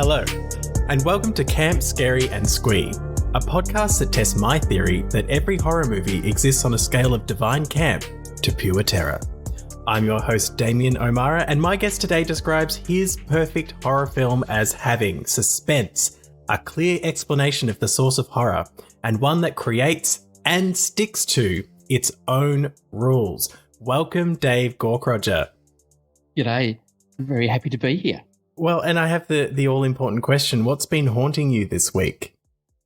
Hello, and welcome to Camp, Scary and Squee, a podcast that tests my theory that every horror movie exists on a scale of divine camp to pure terror. I'm your host, Damien O'Mara, and my guest today describes his perfect horror film as having suspense, a clear explanation of the source of horror, and one that creates and sticks to its own rules. Welcome, Dave Gaukroger. G'day. I'm very happy to be here. Well, and I have the all-important question. What's been haunting you this week?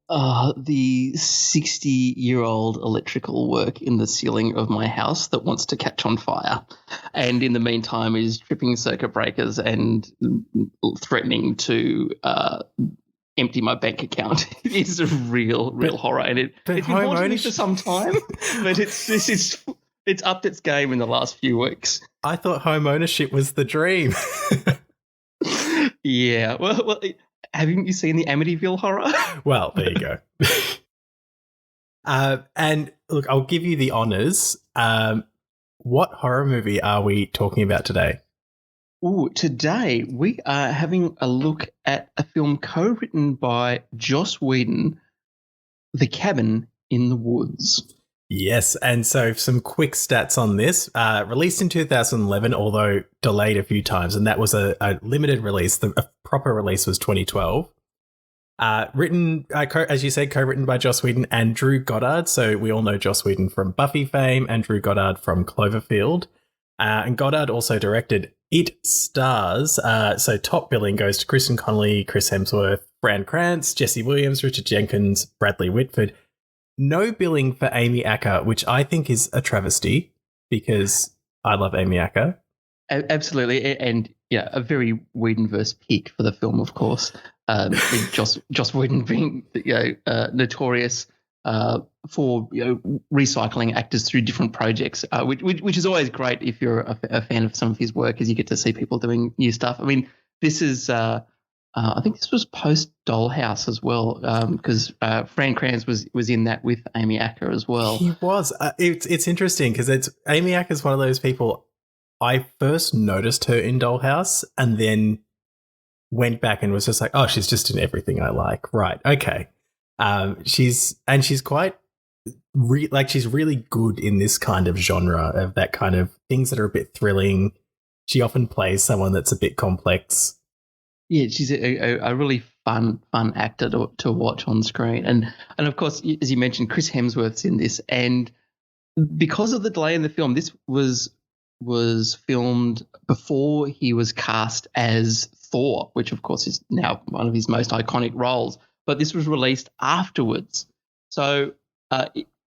The 60-year-old electrical work in the ceiling of my house that wants to catch on fire, and in the meantime is tripping circuit breakers and threatening to empty my bank account. It is a real horror, and it's been haunting me for some time, but it's upped its game in the last few weeks. I thought home ownership was the dream. Yeah. Well, haven't you seen the Amityville Horror? Well, there you go. And look, I'll give you the honors. What horror movie are we talking about today? Today we are having a look at a film co-written by Joss Whedon, The Cabin in the Woods. Yes, and so some quick stats on this. Released in 2011, although delayed a few times, and that was a limited release. The proper release was 2012. Written, as you said, co-written by Joss Whedon and Drew Goddard. So we all know Joss Whedon from Buffy fame and Drew Goddard from Cloverfield. And Goddard also directed. It stars, so top billing goes to Kristen Connolly, Chris Hemsworth, Bryan Krantz, Jesse Williams, Richard Jenkins, Bradley Whitford. No billing for Amy Acker, which I think is a travesty because I love Amy Acker. Absolutely, and yeah, a very Whedonverse pick for the film, of course. Joss Whedon being notorious for recycling actors through different projects, which is always great if you're a fan of some of his work, as you get to see people doing new stuff. I mean, this is. I think this was post Dollhouse as well, because Fran Kranz was in that with Amy Acker as well. He was. It's interesting because Amy Acker is one of those people. I first noticed her in Dollhouse and then went back and was just like, oh, she's just in everything I like. Right. Okay. She's quite she's really good in this kind of genre of that kind of things that are a bit thrilling. She often plays someone that's a bit complex. Yeah, she's a really fun actor to watch on screen. And of course, as you mentioned, Chris Hemsworth's in this. And because of the delay in the film, this was filmed before he was cast as Thor, which of course is now one of his most iconic roles. But this was released afterwards. So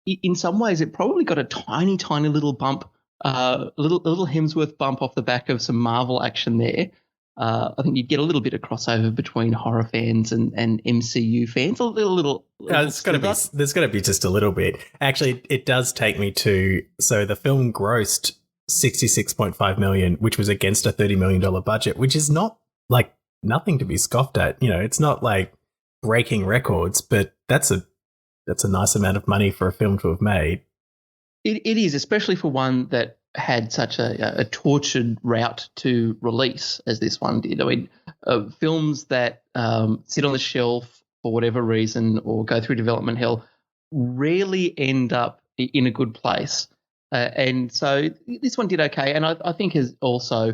in some ways, it probably got a tiny little bump, little Hemsworth bump off the back of some Marvel action there. I think you'd get a little bit of crossover between horror fans and MCU fans. There's got to be just a little bit. Actually, it does take me to. So the film grossed $66.5 million, which was against a $30 million budget, which is not like nothing to be scoffed at. You know, it's not like breaking records, but that's a nice amount of money for a film to have made. It is, especially for one that had such a tortured route to release as this one did. I mean, films that sit on the shelf for whatever reason or go through development hell rarely end up in a good place. And so this one did okay. And I think is also,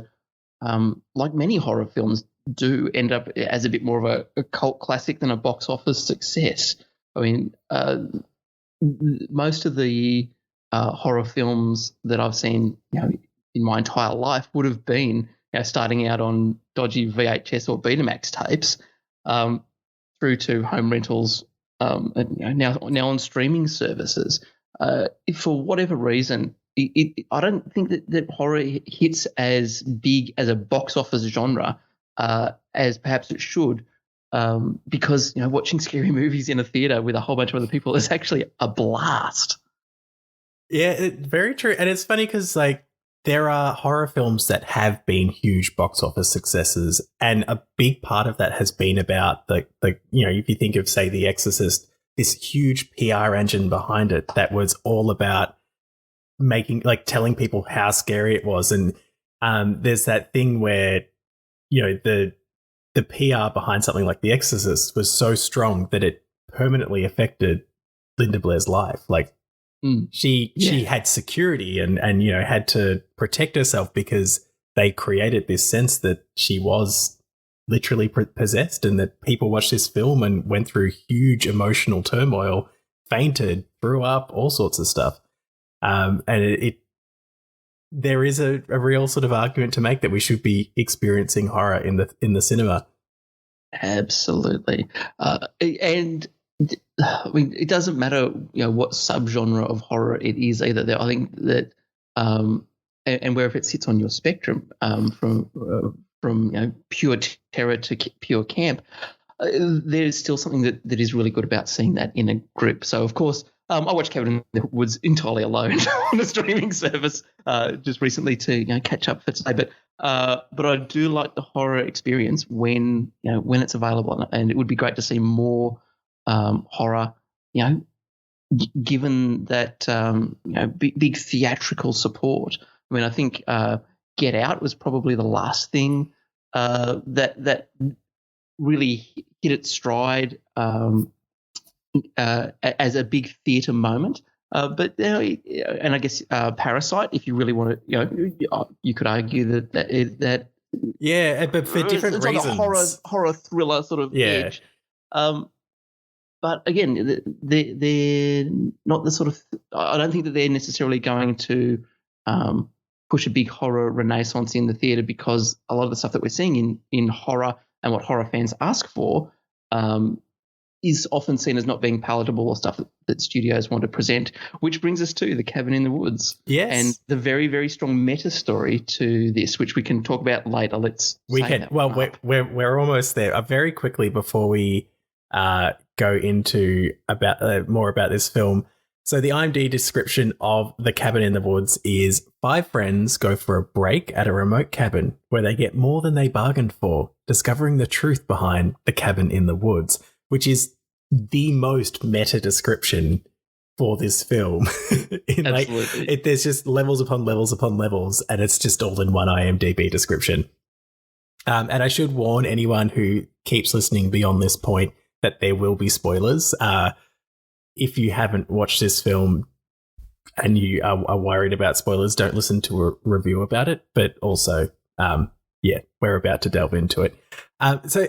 like many horror films do, end up as a bit more of a cult classic than a box office success. I mean, most of the horror films that I've seen, in my entire life would have been, starting out on dodgy VHS or Betamax tapes, through to home rentals, and now on streaming services. For whatever reason, I don't think that horror hits as big as a box office genre as perhaps it should. Because watching scary movies in a theater with a whole bunch of other people is actually a blast. Yeah, very true. And it's funny because there are horror films that have been huge box office successes, and a big part of that has been about the if you think of, say, The Exorcist, this huge PR engine behind it that was all about telling people how scary it was. And there's that thing where the the PR behind something like The Exorcist was so strong that it permanently affected Linda Blair's life. Like she had security and had to protect herself because they created this sense that she was literally possessed, and that people watched this film and went through huge emotional turmoil, fainted, threw up, all sorts of stuff. And there is a real sort of argument to make that we should be experiencing horror in the cinema. Absolutely. And I mean, it doesn't matter, what subgenre of horror it is either. I think that, and wherever it sits on your spectrum, from pure terror to pure camp, there's still something that is really good about seeing that in a group. So, of course, I watched Cabin in the Woods entirely alone on a streaming service just recently to catch up for today. But I do like the horror experience when it's available, and it would be great to see more horror. Given that big theatrical support. I mean, I think Get Out was probably the last thing that really hit its stride as a big theatre moment. But and I guess Parasite, if you really want to, you could argue that yeah, but for different it's reasons, on a horror thriller sort of edge. But again, they're not the sort of. I don't think that they're necessarily going to push a big horror renaissance in the theatre, because a lot of the stuff that we're seeing in horror and what horror fans ask for is often seen as not being palatable, or stuff that studios want to present, which brings us to The Cabin in the Woods. Yes. And the very, very strong meta story to this, which we can talk about later. We're almost there. Very quickly before we go into more about this film. So the IMDb description of The Cabin in the Woods is 5 friends go for a break at a remote cabin where they get more than they bargained for, discovering the truth behind the cabin in the woods, which is the most meta description for this film. Absolutely. There's just levels upon levels upon levels, and it's just all in one IMDb description. And I should warn anyone who keeps listening beyond this point that there will be spoilers. If you haven't watched this film and you are worried about spoilers, don't listen to a review about it. But also, we're about to delve into it. So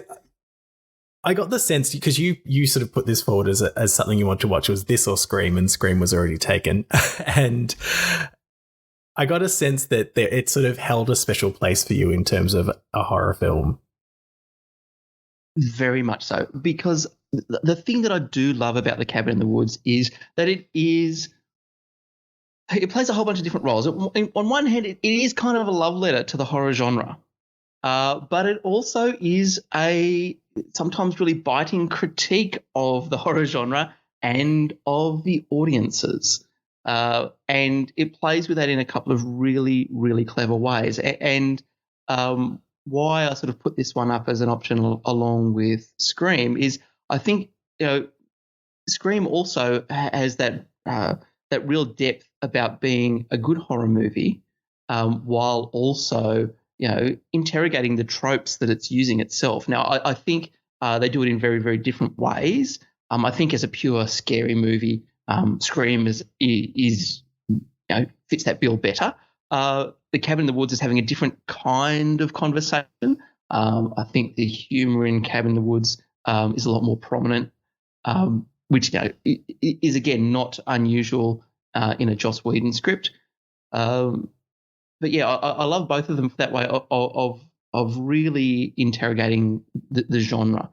I got the sense, because you sort of put this forward as something you want to watch, was this or Scream, and Scream was already taken. And I got a sense that it sort of held a special place for you in terms of a horror film. Very much so, because the thing that I do love about The Cabin in the Woods is that it plays a whole bunch of different roles. On one hand, it is kind of a love letter to the horror genre, but it also is a sometimes really biting critique of the horror genre and of the audiences. And it plays with that in a couple of really, really clever ways. And why I sort of put this one up as an option along with Scream is, I think, Scream also has that real depth about being a good horror movie, while also interrogating the tropes that it's using itself. Now, I think they do it in very, very different ways. I think as a pure scary movie, Scream is fits that bill better. The Cabin in the Woods is having a different kind of conversation. I think the humor in Cabin in the Woods is a lot more prominent, which is again not unusual in a Joss Whedon script. But yeah, I love both of them for that way of really interrogating the genre,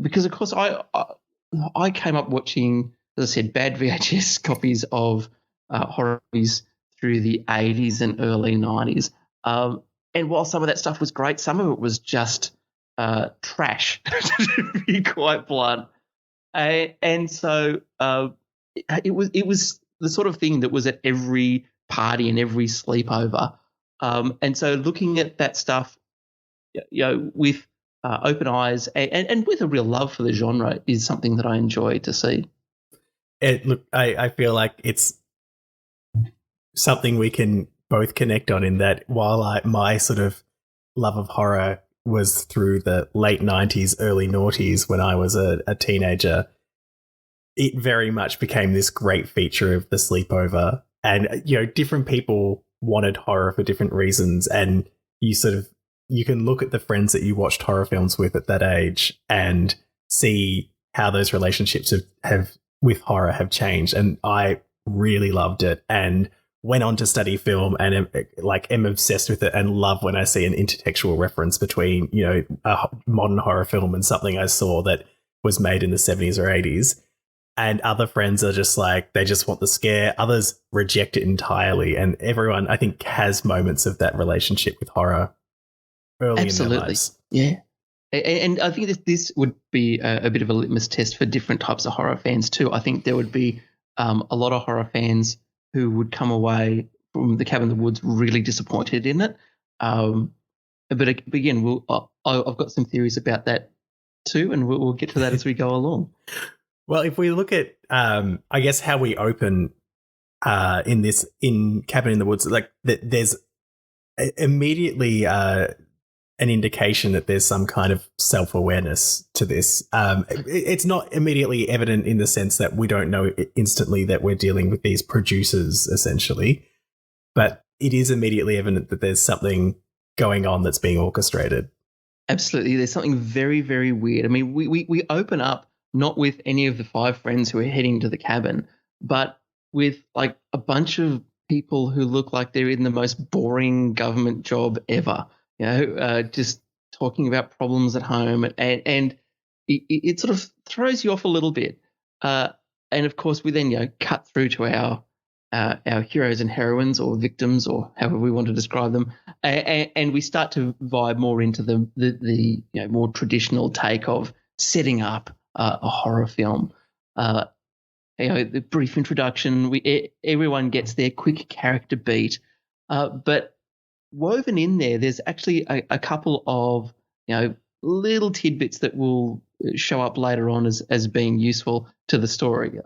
because of course I came up watching, as I said, bad VHS copies of horror movies through the 80s and early 90s. And while some of that stuff was great, some of it was just trash, to be quite blunt. And so it was the sort of thing that was at every party and every sleepover. And so looking at that stuff, with open eyes and with a real love for the genre is something that I enjoy to see. I feel like it's something we can both connect on, in that while my sort of love of horror was through the late 90s, early noughties when I was a teenager, it very much became this great feature of the sleepover. And, different people wanted horror for different reasons. And you can look at the friends that you watched horror films with at that age and see how those relationships have with horror have changed. And I really loved it and went on to study film and am obsessed with it and love when I see an intertextual reference between, a modern horror film and something I saw that was made in the 70s or 80s. And other friends are just like, they just want the scare. Others reject it entirely. And everyone, I think, has moments of that relationship with horror early in their lives. Yeah. And I think this would be a bit of a litmus test for different types of horror fans too. I think there would be a lot of horror fans who would come away from The Cabin in the Woods really disappointed in it. But again, I've got some theories about that too, and we'll get to that as we go along. Well, if we look at, I guess, how we open in Cabin in the Woods, like there's immediately an indication that there's some kind of self-awareness to this. It's not immediately evident in the sense that we don't know instantly that we're dealing with these producers, essentially, but it is immediately evident that there's something going on that's being orchestrated. Absolutely. There's something very, very weird. I mean, we open up not with any of the five friends who are heading to the cabin, but with like a bunch of people who look like they're in the most boring government job ever, just talking about problems at home. And it sort of throws you off a little bit. And of course, we then, cut through to our heroes and heroines or victims or however we want to describe them. And we start to vibe more into the more traditional take of setting up a horror film. The brief introduction, everyone gets their quick character beat, but woven in there's actually a couple of little tidbits that will show up later on as being useful to the story.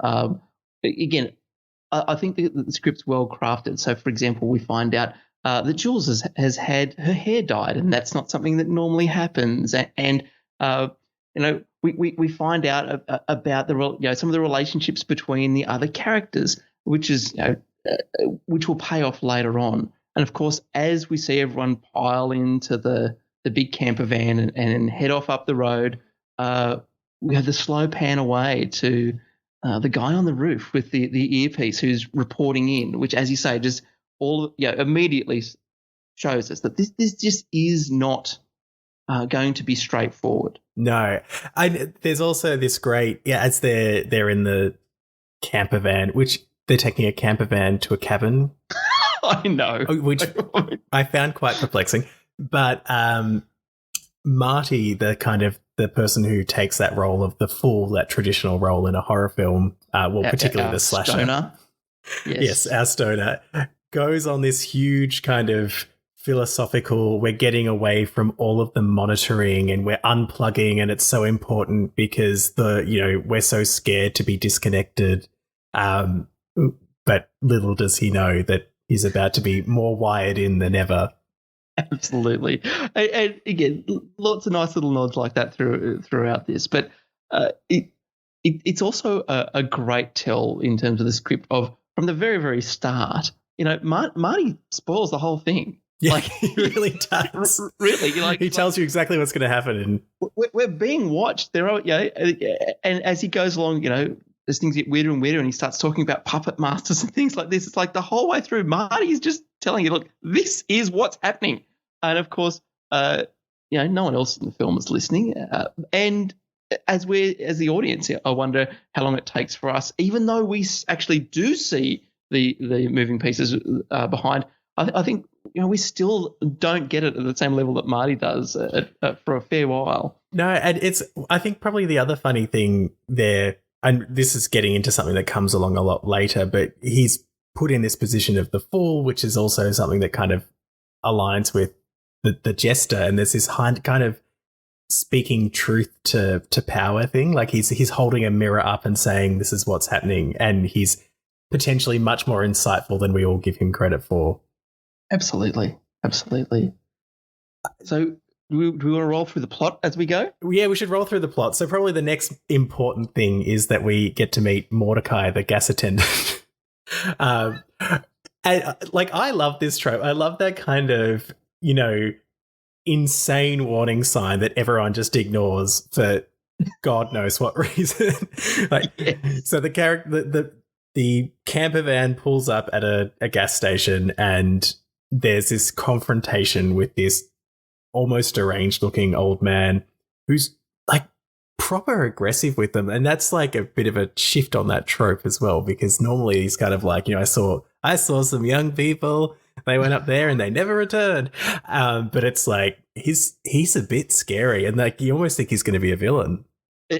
Again, I think the script's well crafted. So, for example, we find out that Jules has had her hair dyed, and that's not something that normally happens. And we find out about some of the relationships between the other characters, which will pay off later on. And of course, as we see everyone pile into the big camper van and head off up the road, we have the slow pan away to the guy on the roof with the earpiece who's reporting in, which, as you say, just immediately shows us that this just is not going to be straightforward. No, there's also this great as they're in the camper van, which they're taking a camper van to a cabin. I know, which I found quite perplexing. But Marty, the person who takes that role of the fool, that traditional role in a horror film, particularly the slasher, stoner. Yes, our stoner, goes on this huge kind of philosophical, we're getting away from all of the monitoring and we're unplugging, and it's so important because we're so scared to be disconnected. But little does he know that he's about to be more wired in than ever. Absolutely. And again, lots of nice little nods like that throughout this. But it's also a great tell in terms of the script of, from the very, very start, Marty spoils the whole thing. Yeah, he really does. Really, he tells you exactly what's going to happen. And we're being watched. There are, and as he goes along, as things get weirder and weirder, and he starts talking about puppet masters and things like this. It's like the whole way through, Marty's just telling you, look, this is what's happening. And of course, no one else in the film is listening. And as the audience, I wonder how long it takes for us, even though we actually do see the moving pieces behind. I think we still don't get it at the same level that Marty does for a fair while. No, and I think probably the other funny thing there, and this is getting into something that comes along a lot later, but he's put in this position of the fool, which is also something that kind of aligns with the jester, and there's this kind of speaking truth to power thing. Like he's holding a mirror up and saying this is what's happening, and he's potentially much more insightful than we all give him credit for. Absolutely. So do we want to roll through the plot as we go? Yeah, we should roll through the plot. So probably the next important thing is that we get to meet Mordecai, the gas attendant. And like, I love this trope. I love that kind of, insane warning sign that everyone just ignores for God knows what reason. Like, yes. So the character, the camper van pulls up at a gas station, and there's this confrontation with this almost deranged looking old man who's like proper aggressive with them. And that's like a bit of a shift on that trope as well, because normally he's kind of like, I saw some young people, they went up there and they never returned. But it's like, he's a bit scary, and like, you almost think he's going to be a villain.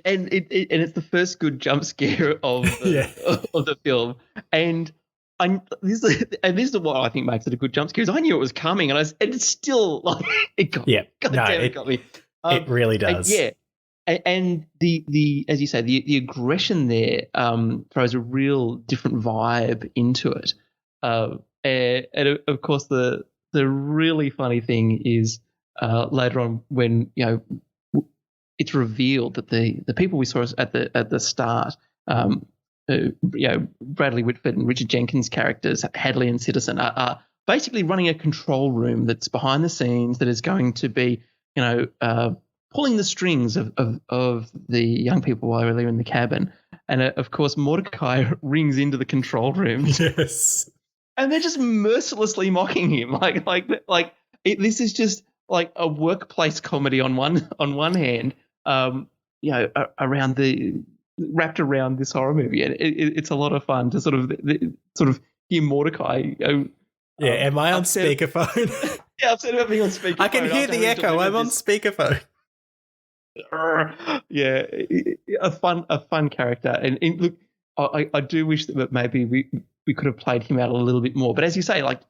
And it's the first good jump scare of the film. And this is what I think makes it a good jump scare. Is I knew it was coming, and it's still like it got me. It got me. It really does. And the as you say, the aggression there throws a real different vibe into it. And of course, the really funny thing is later on when it's revealed that the people we saw at the start. Bradley Whitford and Richard Jenkins' characters, Hadley and Citizen, are basically running a control room that's behind the scenes that is going to be, pulling the strings of the young people while they're in the cabin. And of course, Mordecai rings into the control room. Yes, and they're just mercilessly mocking him, this is just like a workplace comedy on one hand, wrapped around this horror movie, and it's a lot of fun to sort of hear Mordecai. Am I on speakerphone? Yeah, upset about being on speakerphone. I can hear the echo. I'm on speakerphone. Yeah, a fun character, and look, I do wish that maybe we could have played him out a little bit more. But as you say, like,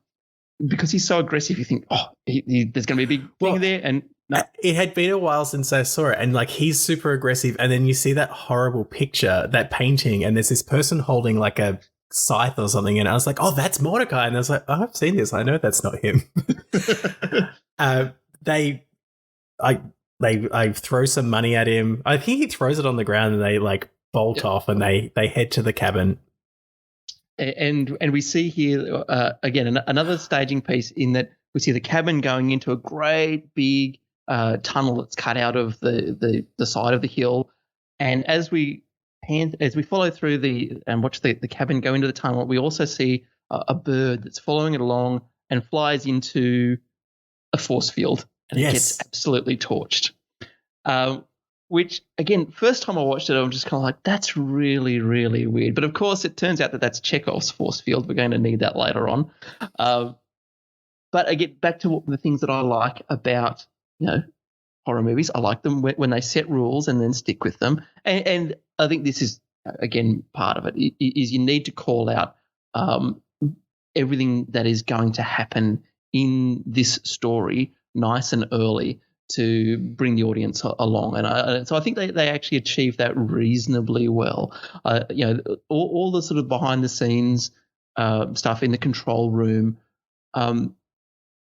because he's so aggressive, you think, there's going to be a big thing there, and. No. It had been a while since I saw it, and like, he's super aggressive, and then you see that horrible picture, that painting, and there's this person holding like a scythe or something, and I was like, oh, that's Mordecai, and I was like, oh, I've seen this, I know that's not him. I throw some money at him. I think he throws it on the ground, and they like bolt off, and they head to the cabin. And we see here again another staging piece in that we see the cabin going into a great big tunnel that's cut out of the side of the hill, and as we follow through and watch the cabin go into the tunnel, we also see a bird that's following it along and flies into a force field, and it gets absolutely torched. Which, again, first time I watched it, I'm just kind of like, that's really, really weird. But of course, it turns out that that's Chekhov's force field. We're going to need that later on. But I get back to the things that I like about horror movies. I like them when they set rules and then stick with them. And I think this is, again, part of it, is you need to call out everything that is going to happen in this story nice and early to bring the audience along. And so I think they actually achieved that reasonably well. All the sort of behind the scenes stuff in the control room,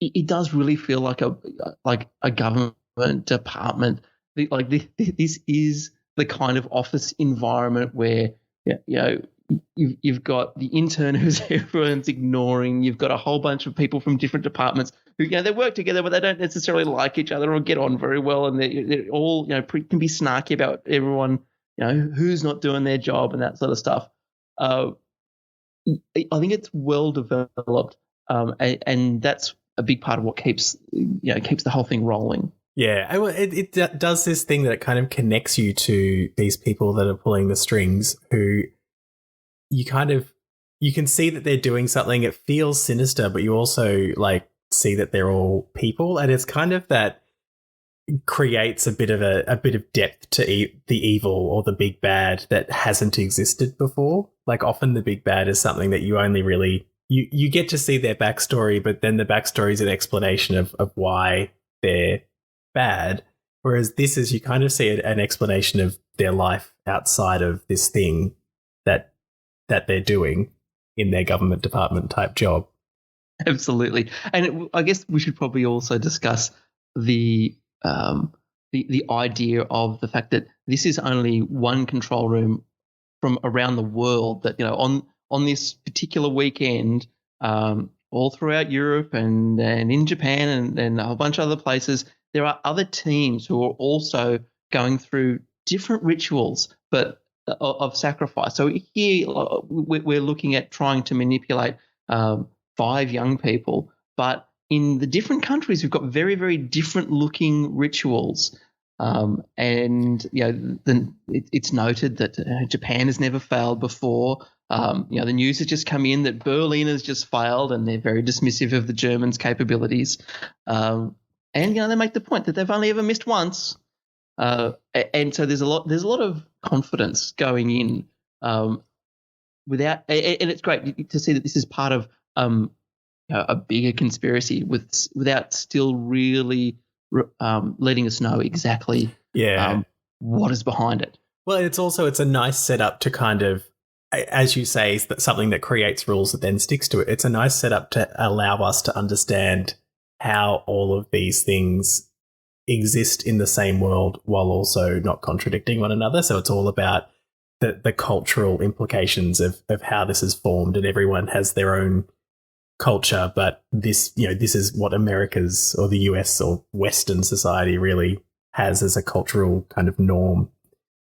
it does really feel like a government department. This is the kind of office environment where you've got the intern who's everyone's ignoring. You've got a whole bunch of people from different departments who they work together, but they don't necessarily like each other or get on very well, and they're all can be snarky about everyone who's not doing their job and that sort of stuff. I think it's well developed, and that's a big part of what keeps the whole thing rolling. Yeah, it does this thing that it kind of connects you to these people that are pulling the strings, who you can see that they're doing something. It feels sinister, but you also see that they're all people, and it's kind of that creates a bit of depth to the evil or the big bad that hasn't existed before. Like, often the big bad is something that you only really you get to see their backstory, but then the backstory is an explanation of why they're bad. Whereas this is, you kind of see an explanation of their life outside of this thing that they're doing in their government department type job. Absolutely. And I guess we should probably also discuss the the idea of the fact that this is only one control room from around the world. That on this particular weekend, all throughout Europe and in Japan and a whole bunch of other places, there are other teams who are also going through different rituals, but of sacrifice. So here we're looking at trying to manipulate 5 young people, but in the different countries, we've got very, very different looking rituals. And it's noted that Japan has never failed before. The news has just come in that Berlin has just failed, and they're very dismissive of the Germans' capabilities. And they make the point that they've only ever missed once. And so there's a lot of confidence going in, without, and it's great to see that this is part of a bigger conspiracy without still really letting us know exactly what is behind it. Well, it's a nice setup to kind of, as you say, something that creates rules that then sticks to it. It's a nice setup to allow us to understand how all of these things exist in the same world while also not contradicting one another. So it's all about the cultural implications of how this is formed, and everyone has their own culture, but this is what America's or the US or Western society really has as a cultural kind of norm.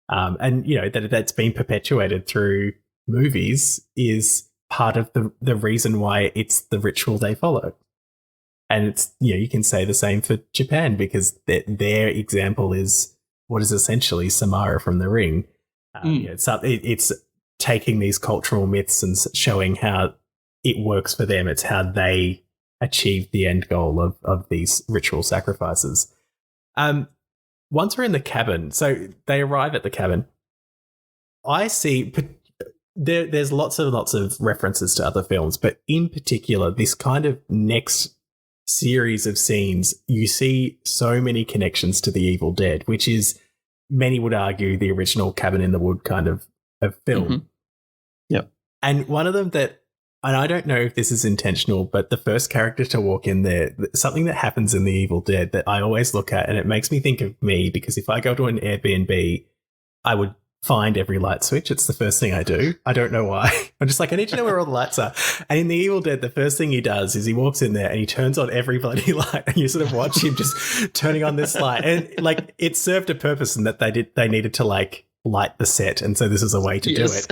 And that's been perpetuated through movies is part of the reason why it's the ritual they follow. And it's, you can say the same for Japan, because their example is what is essentially Samara from The Ring. It's taking these cultural myths and showing how it works for them. It's how they achieve the end goal of these ritual sacrifices. Once we're in the cabin, so they arrive at the cabin, I see there's lots of references to other films, but in particular, this kind of next series of scenes, you see so many connections to The Evil Dead, which is, many would argue, the original Cabin in the Wood kind of film. Mm-hmm. Yep. And one of them and I don't know if this is intentional, but the first character to walk in there, something that happens in The Evil Dead that I always look at, and it makes me think of me, because if I go to an Airbnb, I would find every light switch. It's the first thing I do. I don't know why. I'm just like, I need to know where all the lights are. And in The Evil Dead, the first thing he does is he walks in there and he turns on every bloody light, and you sort of watch him just turning on this light. And like, it served a purpose in that they needed to like light the set, and so this is a way to do it.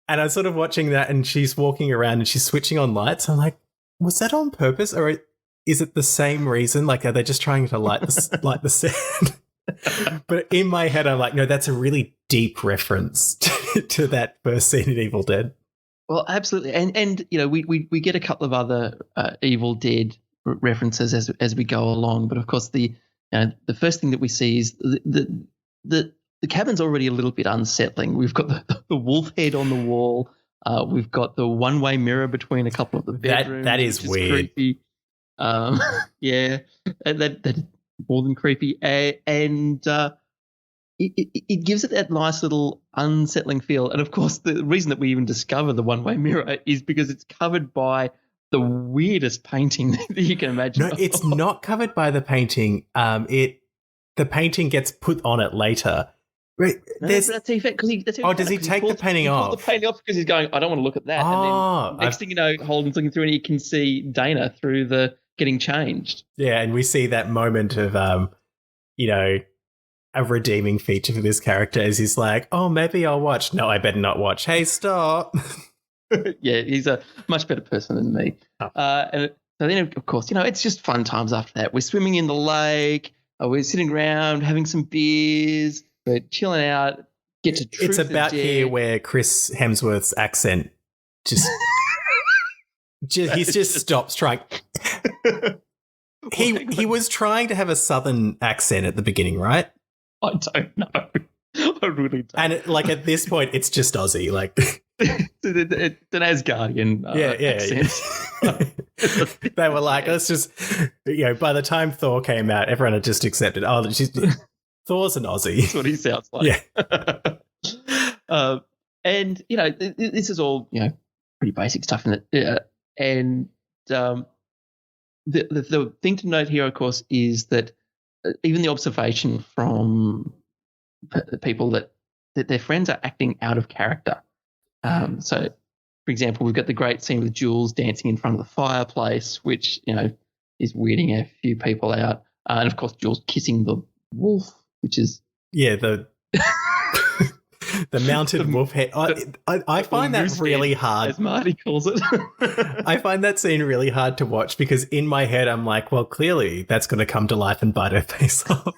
And I'm sort of watching that, and she's walking around and she's switching on lights. I'm like, was that on purpose, or is it the same reason? Like, are they just trying to light the set? But in my head, I'm like, no, that's a really deep reference to that first scene in Evil Dead. Well, absolutely, and we get a couple of other Evil Dead references as we go along. But of course, the first thing that we see is the cabin's already a little bit unsettling. We've got the wolf head on the wall. We've got the one-way mirror between a couple of the bedrooms. That is weird. Creepy. Yeah, that more than creepy. And it gives it that nice little unsettling feel. And of course, the reason that we even discover the one-way mirror is because it's covered by the weirdest painting that you can imagine. No, it's not covered by the painting. The painting gets put on it later. Right, that's the effect. Does he take the painting off? The painting off because he's going, I don't want to look at that. And then next thing you know, Holden's looking through and he can see Dana through the getting changed. Yeah, and we see that moment of, a redeeming feature for this character is he's like, oh, maybe I'll watch. No, I better not watch. Hey, stop. Yeah, he's a much better person than me. Oh. And so then, of course, it's just fun times after that. We're swimming in the lake. We're sitting around having some beers. We're chilling out. Get to Truth It's about here where Chris Hemsworth's accent just he's just stops trying. He was trying to have a southern accent at the beginning, right? I don't know. I really don't. And at this point, it's just Aussie. Like it's an Asgardian accent. Yeah. They were like, let's just, by the time Thor came out, everyone had just accepted, Thor's an Aussie. That's what he sounds like. Yeah. And, this is all, pretty basic stuff in it. And the thing to note here, of course, is that even the observation from people that their friends are acting out of character. So, for example, we've got the great scene with Jules dancing in front of the fireplace, which, is weirding a few people out. And, of course, Jules kissing the wolf, which is... Yeah, the mounted wolf head. I find that really hard. As Marty calls it. I find that scene really hard to watch because in my head I'm like, well, clearly that's going to come to life and bite her face off.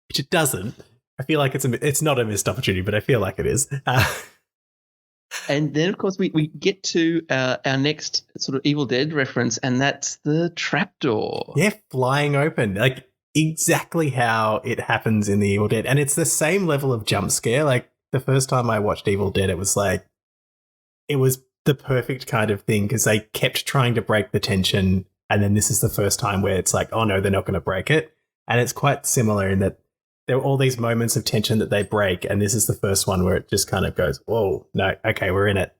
Which it doesn't. I feel like it's not a missed opportunity, but I feel like it is. And then, of course, we get to our next sort of Evil Dead reference, and that's the trapdoor. Yeah, flying open. Like, exactly how it happens in the Evil Dead. And it's the same level of jump scare. Like, the first time I watched Evil Dead, it was the perfect kind of thing because they kept trying to break the tension. And then this is the first time where it's like, oh, no, they're not going to break it. And it's quite similar in that there are all these moments of tension that they break, and this is the first one where it just kind of goes, whoa, no, okay, we're in it,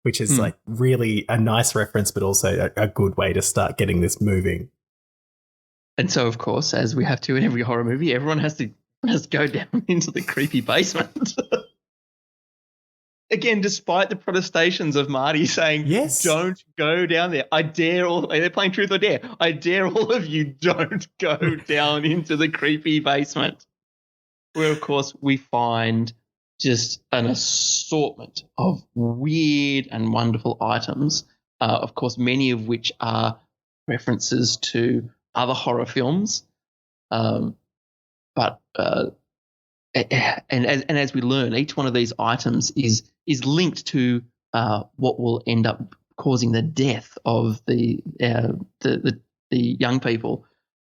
which is like really a nice reference, but also a good way to start getting this moving. And so, of course, as we have to in every horror movie, everyone has to go down into the creepy basement. Again, despite the protestations of Marty saying, yes, don't go down there. I dare they're playing truth or dare. I dare all of you, don't go down into the creepy basement. Where, of course, we find just an assortment of weird and wonderful items, of course, many of which are references to other horror films. And as we learn, each one of these items is linked to what will end up causing the death of the young people.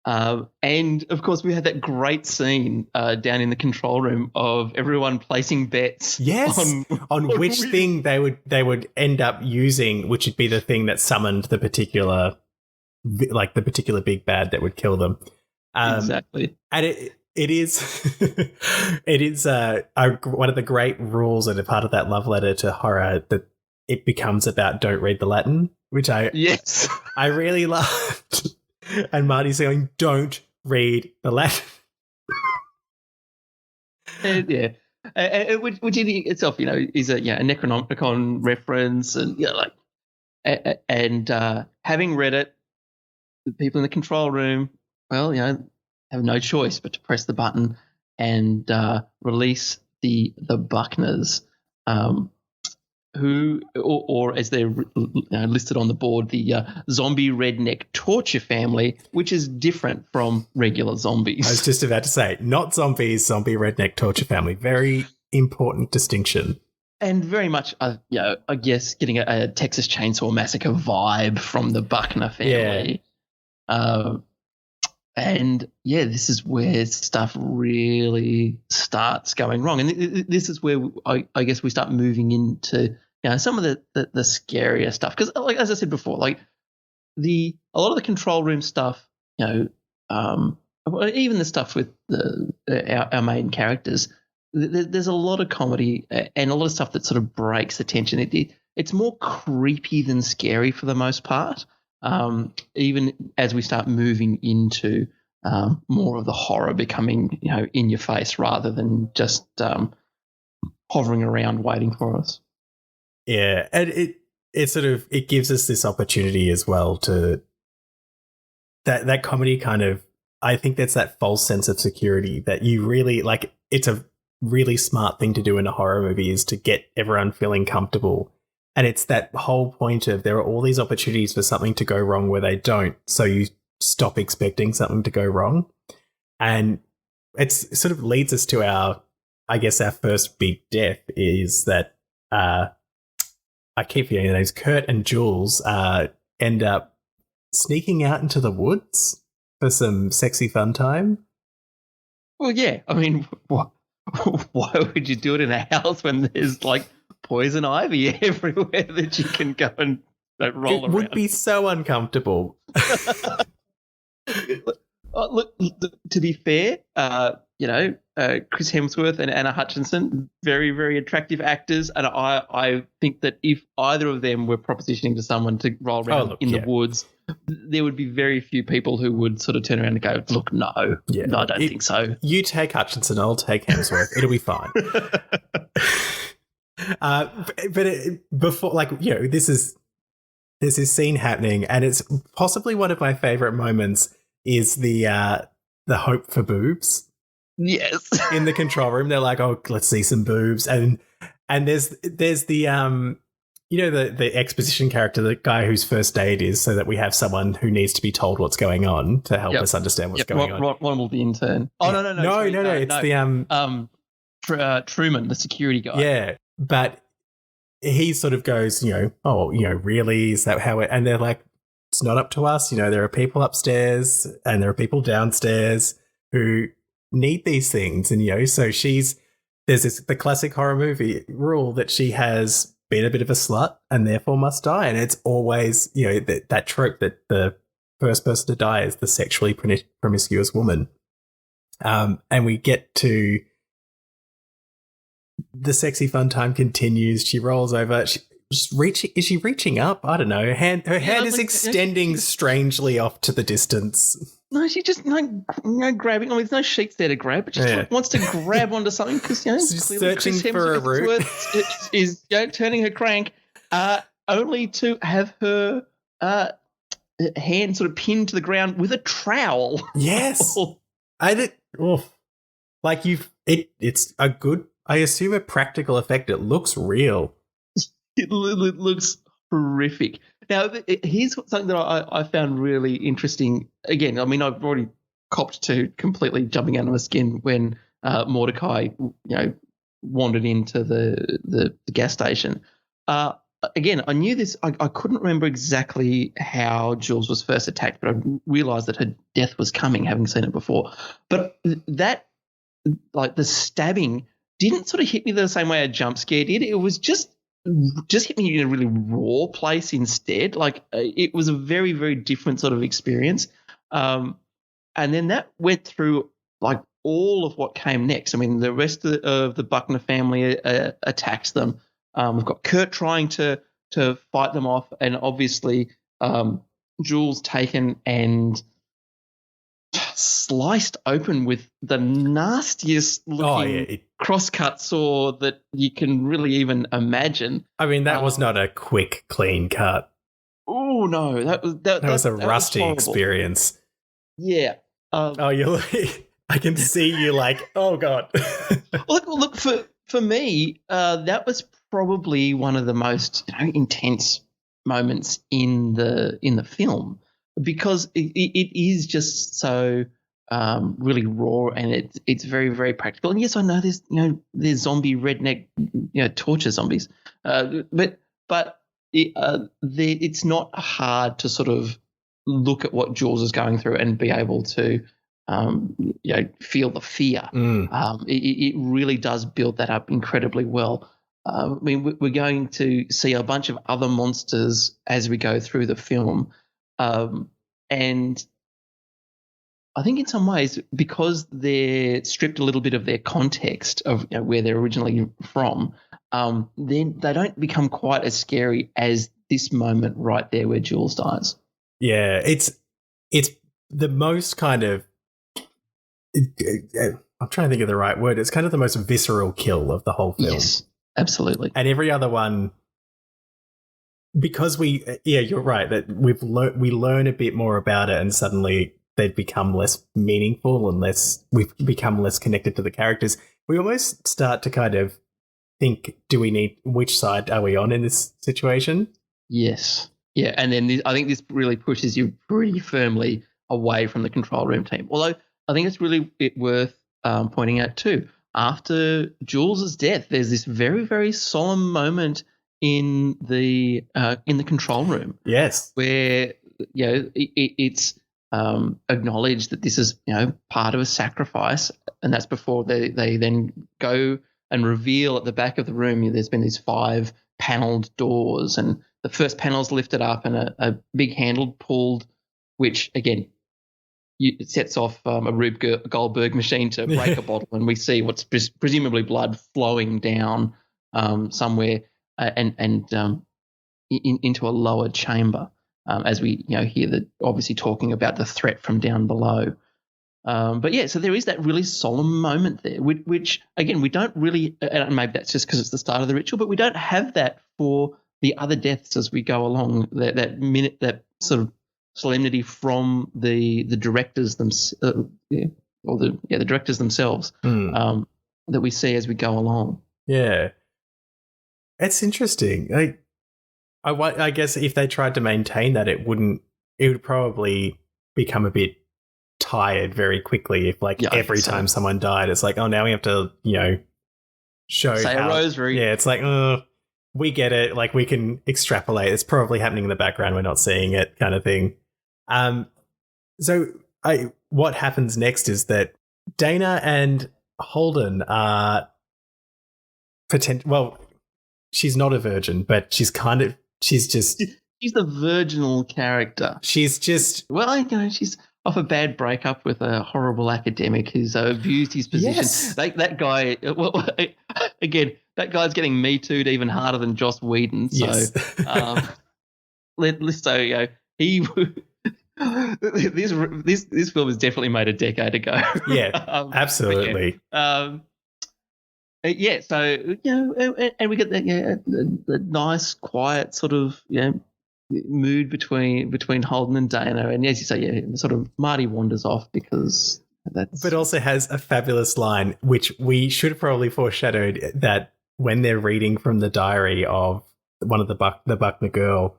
And, of course, we had that great scene down in the control room of everyone placing bets. Yes, on which thing they would end up using, which would be the thing that summoned the particular big bad that would kill them. Exactly. And it is one of the great rules and a part of that love letter to horror that it becomes about don't read the Latin, which I really loved. And Marty's going, don't read the Latin. Yeah. Which in itself, is a Necronomicon reference, and having read it, the people in the control room, have no choice but to press the button and release the Buckners, who, or as they're listed on the board, the zombie redneck torture family, which is different from regular zombies. I was just about to say, not zombies, zombie redneck torture family. Very important distinction. And very much, I guess, getting a Texas Chainsaw Massacre vibe from the Buckner family. Yeah. And, this is where stuff really starts going wrong. And this is where I guess we start moving into some of the scarier stuff. Because, like as I said before, like a lot of the control room stuff, even the stuff with our main characters, there's a lot of comedy and a lot of stuff that sort of breaks the tension. It's more creepy than scary for the most part. Even as we start moving into more of the horror becoming, in your face rather than just hovering around waiting for us. Yeah, and it gives us this opportunity as well to that comedy kind of, I think that's that false sense of security that you really like. It's a really smart thing to do in a horror movie is to get everyone feeling comfortable. And it's that whole point of there are all these opportunities for something to go wrong where they don't. So you stop expecting something to go wrong. And it sort of leads us to our first big death is that I keep forgetting the names. Kurt and Jules end up sneaking out into the woods for some sexy fun time. Well, yeah. I mean, why would you do it in a house when there's like poison ivy everywhere that you can go and roll around? It would be so uncomfortable. look, to be fair, Chris Hemsworth and Anna Hutchinson, very, very attractive actors. And I think that if either of them were propositioning to someone to roll around the woods, there would be very few people who would sort of turn around and go, look, no, I don't think so. You take Hutchinson, I'll take Hemsworth. It'll be fine. Before, this is scene happening, and it's possibly one of my favorite moments is the hope for boobs. Yes. In the control room, they're like, "Oh, let's see some boobs," and there's the the exposition character, the guy whose first date is, so that we have someone who needs to be told what's going on to help us understand what's going on. Ronald, the intern. Oh no! It's the Truman, the security guy. Yeah, but he sort of goes, really? Is that how it? And they're like, it's not up to us. There are people upstairs and there are people downstairs who need these things. And, so there's the classic horror movie rule that she has been a bit of a slut and therefore must die. And it's always, that trope that the first person to die is the sexually promiscuous woman. And we get to the sexy fun time continues. She rolls over. Is she reaching up? I don't know. Her hand is extending strangely off to the distance. No, she just grabbing. I mean, there's no sheets there to grab, but she wants to grab onto something because she's searching for a root. Is turning her crank, only to have her hand sort of pinned to the ground with a trowel. Yes, it's a good. I assume a practical effect. It looks real. It looks horrific. Now, here's something that I found really interesting. Again, I mean, I've already copped to completely jumping out of my skin when Mordecai, wandered into the gas station. Again, I knew this. I couldn't remember exactly how Jules was first attacked, but I realised that her death was coming, having seen it before. But that, the stabbing, didn't sort of hit me the same way a jump scare did. It was just hit me in a really raw place instead. It was a very, very different sort of experience. And then that went through all of what came next. I mean, the rest of the Buckner family attacks them. We've got Kurt trying to fight them off, and obviously Jules taken and sliced open with the nastiest looking crosscut saw that you can really even imagine. I mean, that was not a quick, clean cut. Oh no, that was a rusty experience. Yeah. I can see you oh god. look for me, that was probably one of the most intense moments in the film, because it is just so really raw, and it's very, very practical. And yes, I know there's zombie redneck torture zombies, but it's not hard to sort of look at what Jules is going through and be able to feel the fear. It really does build that up incredibly well. I mean, we're going to see a bunch of other monsters as we go through the film. And I think in some ways, because they're stripped a little bit of their context of where they're originally from, then they don't become quite as scary as this moment right there where Jules dies. Yeah, it's the most kind of I'm trying to think of the right word. It's kind of the most visceral kill of the whole film. Yes, absolutely. And every other one, because you're right, that we learn a bit more about it, and suddenly they've become less meaningful and we've become less connected to the characters. We almost start to kind of think, which side are we on in this situation? Yes. Yeah, and then I think this really pushes you pretty firmly away from the control room team. Although I think it's really worth pointing out too, after Jules's death, there's this very, very solemn moment in the control room. Yes, where it's acknowledged that this is part of a sacrifice, and that's before they then go and reveal at the back of the room there's been these 5 panelled doors, and the first panel's lifted up and a big handle pulled, which again it sets off a Rube Goldberg machine to break a bottle, and we see what's presumably blood flowing down somewhere and into a lower chamber as we hear that obviously talking about the threat from down below. But yeah, so there is that really solemn moment there, which again we don't really, and maybe that's just because it's the start of the ritual, but we don't have that for the other deaths as we go along. That minute, that sort of solemnity from the directors the directors themselves that we see as we go along. Yeah, it's interesting. I guess if they tried to maintain that, it would probably become a bit tired very quickly if every time someone died, it's like, oh, now we have to, show say a rosary. Yeah, it's like, we get it. Like, we can extrapolate. It's probably happening in the background. We're not seeing it, kind of thing. So what happens next is that Dana and Holden are she's not a virgin, but she's the virginal character. She's just she's off a bad breakup with a horrible academic who's abused his position. Yes. That guy. Well, again, that guy's getting Me Too'd even harder than Joss Whedon. So, yes. He. This film was definitely made a decade ago. Yeah, absolutely. Yeah, so and we get the nice, quiet sort of mood between Holden and Dana, and as you say, sort of Marty wanders off because that's. But also has a fabulous line, which we should have probably foreshadowed, that when they're reading from the diary of one of the Buckner girl,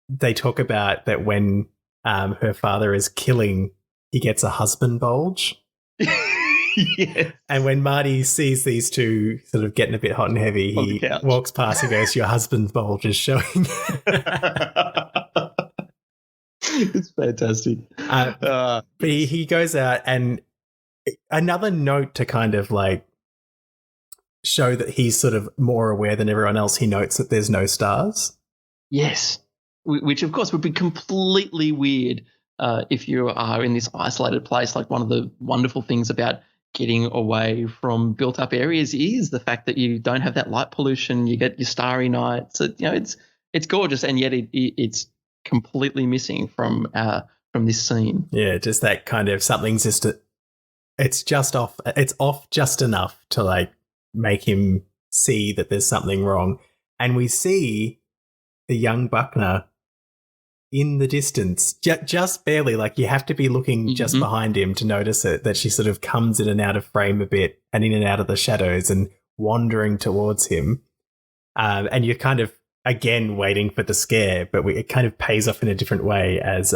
they talk about that when her father is killing, he gets a husband bulge. Yes. And when Marty sees these two sort of getting a bit hot and heavy, he walks past and goes, "Your husband's bulge is showing." It's fantastic. But he goes out, and another note to kind of show that he's sort of more aware than everyone else, he notes that there's no stars. Yes. Which, of course, would be completely weird if you are in this isolated place. Like, one of the wonderful things about getting away from built-up areas is the fact that you don't have that light pollution. You get your starry nights. It's gorgeous, and yet it's completely missing from this scene. Yeah, just that kind of something's just it's just off. It's off just enough to make him see that there's something wrong, and we see the young Buckner in the distance, just barely. You have to be looking just behind him to notice it, that she sort of comes in and out of frame a bit and in and out of the shadows and wandering towards him. And you're kind of, again, waiting for the scare, but it kind of pays off in a different way as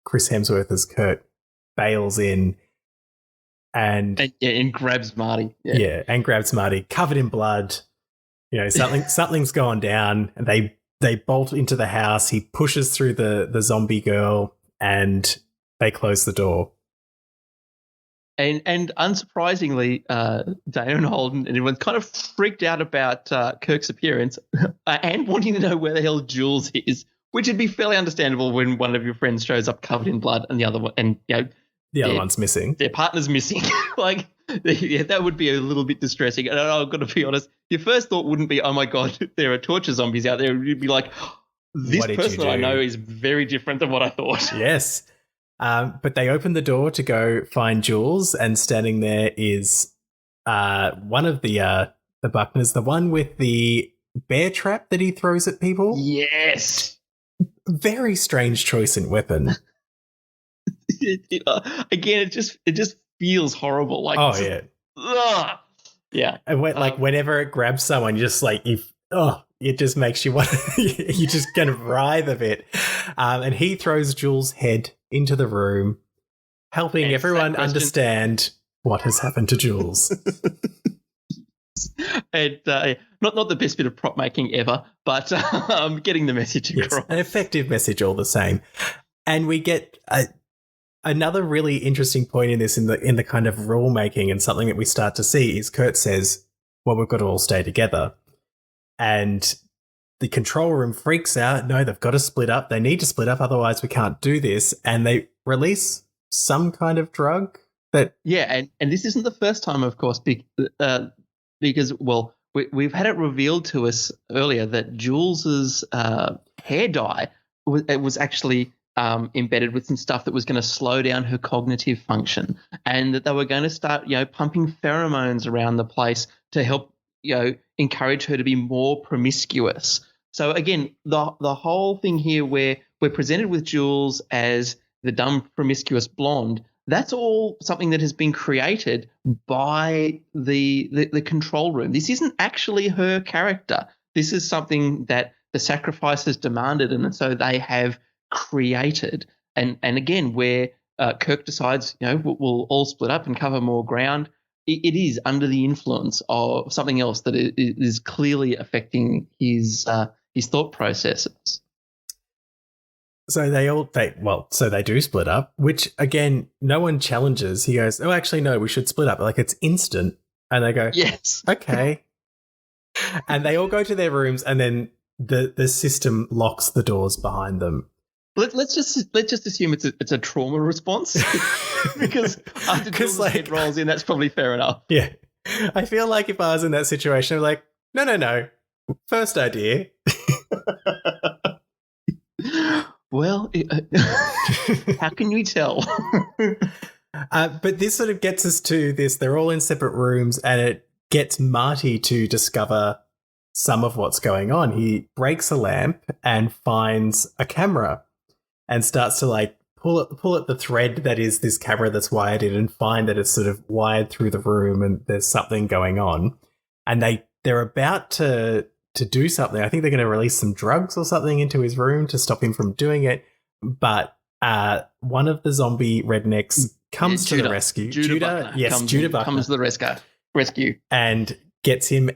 Chris Hemsworth as Kurt bails in and grabs Marty. Yeah, and grabs Marty, covered in blood. Something's gone down, and they bolt into the house. He pushes through the zombie girl, and they close the door. And unsurprisingly, Dana and Holden and everyone's kind of freaked out about Kirk's appearance and wanting to know where the hell Jules is, which would be fairly understandable when one of your friends shows up covered in blood and the other one, and the other one's missing. Their partner's missing. That would be a little bit distressing. And I've got to be honest, your first thought wouldn't be, oh my God, there are torture zombies out there. You'd be like, this person that I know is very different than what I thought. Yes. But they open the door to go find Jules, and standing there is one of the Buckners, the one with the bear trap that he throws at people. Yes. Very strange choice in weapon. Again, it just feels horrible. Yeah. Yeah. And whenever it grabs someone, you just it just makes you want you just kind of writhe a bit. And he throws Jules' head into the room, helping everyone understand what has happened to Jules. And not the best bit of prop making ever, but getting the message across. Yes, an effective message all the same. And we get another really interesting point in this, in the kind of rule making, and something that we start to see is Kurt says, well, we've got to all stay together. And the control room freaks out. No, they've got to split up. They need to split up, otherwise we can't do this. And they release some kind of drug that. Yeah, and this isn't the first time, of course, because well, we've had it revealed to us earlier that Jules's hair dye was actually embedded with some stuff that was going to slow down her cognitive function, and that they were going to start, pumping pheromones around the place to help, encourage her to be more promiscuous. So again, the whole thing here where we're presented with Jules as the dumb promiscuous blonde, that's all something that has been created by the control room. This isn't actually her character. This is something that the sacrifice has demanded, and so they have created. And again, where Kirk decides, we'll all split up and cover more ground, it is under the influence of something else that is clearly affecting his thought processes. So they do split up, which again, no one challenges. He goes, "Oh, actually, no, we should split up." Like, it's instant, and they go, "Yes, okay." And they all go to their rooms, and then the system locks the doors behind them. Let's just assume it's a trauma response, because after Jules' head rolls in, that's probably fair enough. Yeah, I feel like if I was in that situation, I'm like, no, first idea. Well, how can you tell? But this sort of gets us to this. They're all in separate rooms, and it gets Marty to discover some of what's going on. He breaks a lamp and finds a camera and starts to pull at the thread that is this camera that's wired in, and find that it's sort of wired through the room and there's something going on. And they're about to do something. I think they're going to release some drugs or something into his room to stop him from doing it. But one of the zombie rednecks comes to the rescue. Judah Buckner comes to the rescue. And gets him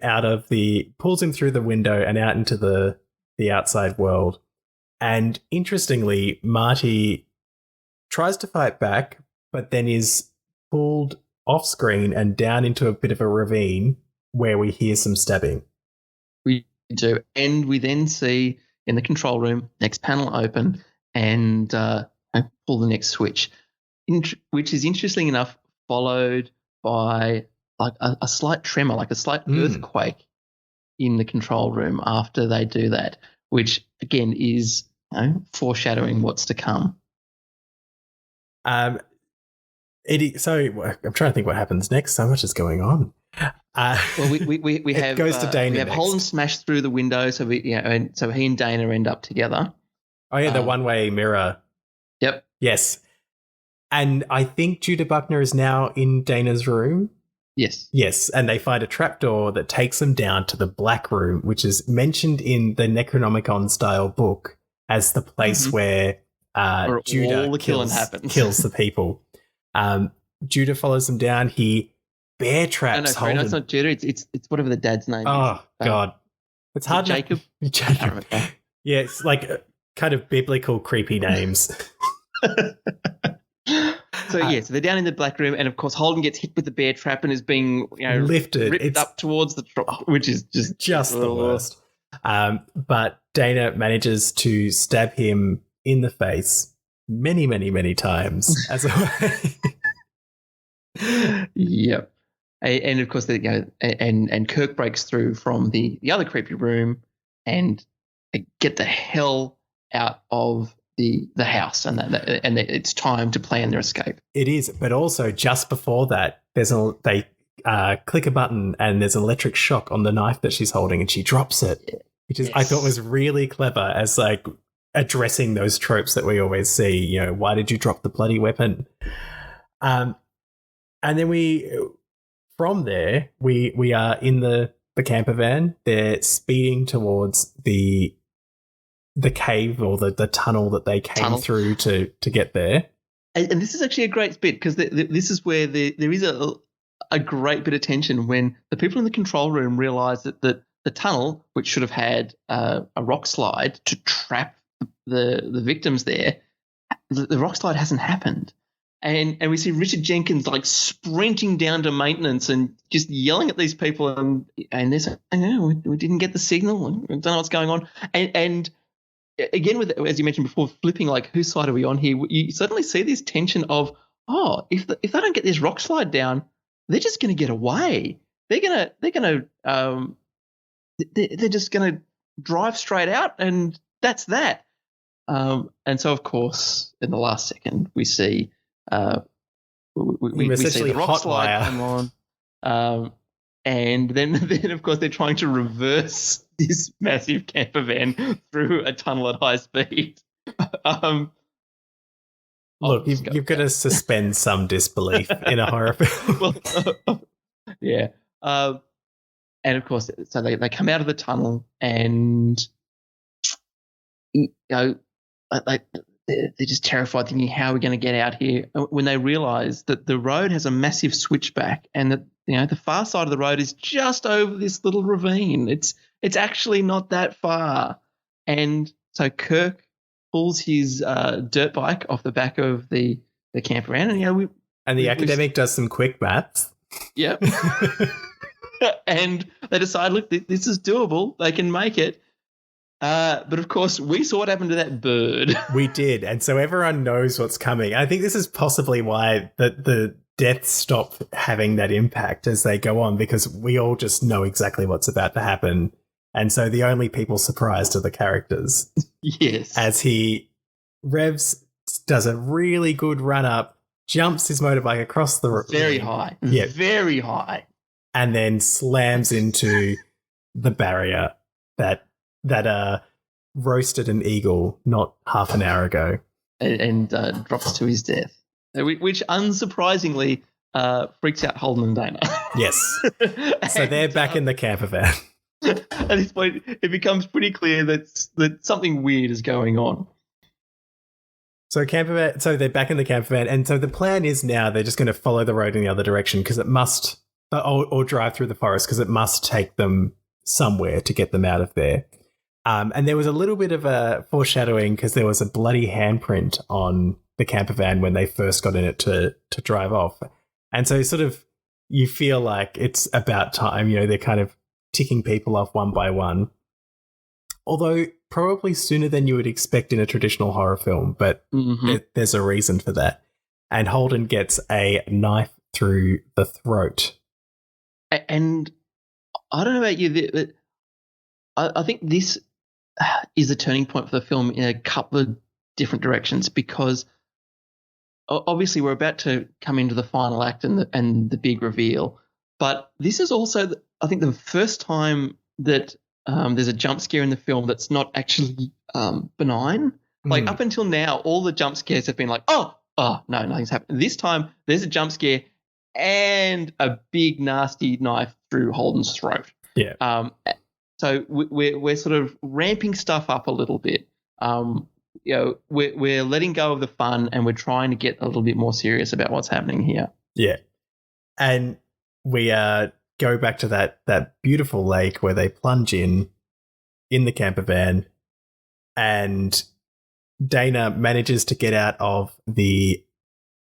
pulls him through the window and out into the outside world. And interestingly, Marty tries to fight back, but then is pulled off screen and down into a bit of a ravine where we hear some stabbing. We do. And we then see in the control room, next panel open, and pull the next switch, which is interesting enough followed by like a slight tremor, like a slight earthquake in the control room after they do that, which again is foreshadowing what's to come. So I'm trying to think what happens next. So much is going on. Well, we have goes to Dana. We have next. Holden smashed through the window, so so he and Dana end up together. Oh yeah, the one-way mirror. Yep. Yes, and I think Judah Buckner is now in Dana's room. Yes, and they find a trapdoor that takes them down to the Black Room, which is mentioned in the Necronomicon-style book as the place where Judah kills the people. Judah follows them down. He bear traps Holden. No, it's not Judah. It's whatever the dad's name is. Oh, God. It's hard. Jacob? Jacob. Yeah, it's like kind of biblical creepy names. So they're down in the Black Room, and of course Holden gets hit with the bear trap and is being lifted, ripped up towards the which is just the worst. But Dana manages to stab him in the face many, many, many times as a way. Yep. And of course, and Kirk breaks through from the other creepy room and get the hell out of the house, and it's time to plan their escape. It is, but also just before that, they click a button and there's an electric shock on the knife that she's holding, and she drops it, which is I thought was really clever as like addressing those tropes that we always see. Why did you drop the bloody weapon? And then from there we are in the camper van. They're speeding towards the cave or the tunnel that they came through to get there. And this is actually a great bit, because this is where there is a great bit of tension when the people in the control room realise that the tunnel, which should have had a rock slide to trap the victims there, the rock slide hasn't happened. And we see Richard Jenkins like sprinting down to maintenance and just yelling at these people, and they're saying, we didn't get the signal, we don't know what's going on. And again, with, as you mentioned before, flipping like, whose side are we on here? You suddenly see this tension of oh, if they don't get this rock slide down, they're just going to get away. They're just going to drive straight out, and that's that. And so, of course, in the last second, we see we see the rock slide come on, and then of course they're trying to reverse this massive camper van through a tunnel at high speed. Look, you've got to suspend some disbelief in a horror film. Yeah. And of course, so they come out of the tunnel, and they're just terrified, thinking, how are we going to get out here? When they realise that the road has a massive switchback, and that the far side of the road is just over this little ravine. It's actually not that far. And so Kirk pulls his dirt bike off the back of the camper van, and the academic does some quick maths. Yep. And they decide, look, this is doable. They can make it. But of course, we saw what happened to that bird. We did, and so everyone knows what's coming. I think this is possibly why the deaths stop having that impact as they go on, because we all just know exactly what's about to happen. And so the only people surprised are the characters. Yes. As he revs, does a really good run up, jumps his motorbike across the very high. Yeah. Very high. And then slams into the barrier that roasted an eagle not half an hour ago. And drops to his death, which unsurprisingly freaks out Holden and Dana. Yes. So they're back in the camper van. At this point, it becomes pretty clear that something weird is going on. So they're back in the camper van, and so the plan is now they're just going to follow the road in the other direction, because it must, or drive through the forest, because it must take them somewhere to get them out of there. And there was a little bit of a foreshadowing, because there was a bloody handprint on the camper van when they first got in it to drive off. And so sort of you feel like it's about time, they're kind of ticking people off one by one. Although probably sooner than you would expect in a traditional horror film, but there's a reason for that. And Holden gets a knife through the throat. And I don't know about you, I think this is a turning point for the film in a couple of different directions, because obviously we're about to come into the final act and the big reveal, but this is also, I think, the first time that there's a jump scare in the film that's not actually benign. Like up until now, all the jump scares have been like, oh no, nothing's happened. This time there's a jump scare and a big nasty knife through Holden's throat. Yeah. So we're sort of ramping stuff up a little bit. We're letting go of the fun, and we're trying to get a little bit more serious about what's happening here. Yeah. And we go back to that beautiful lake where they plunge in the camper van, and Dana manages to get out of the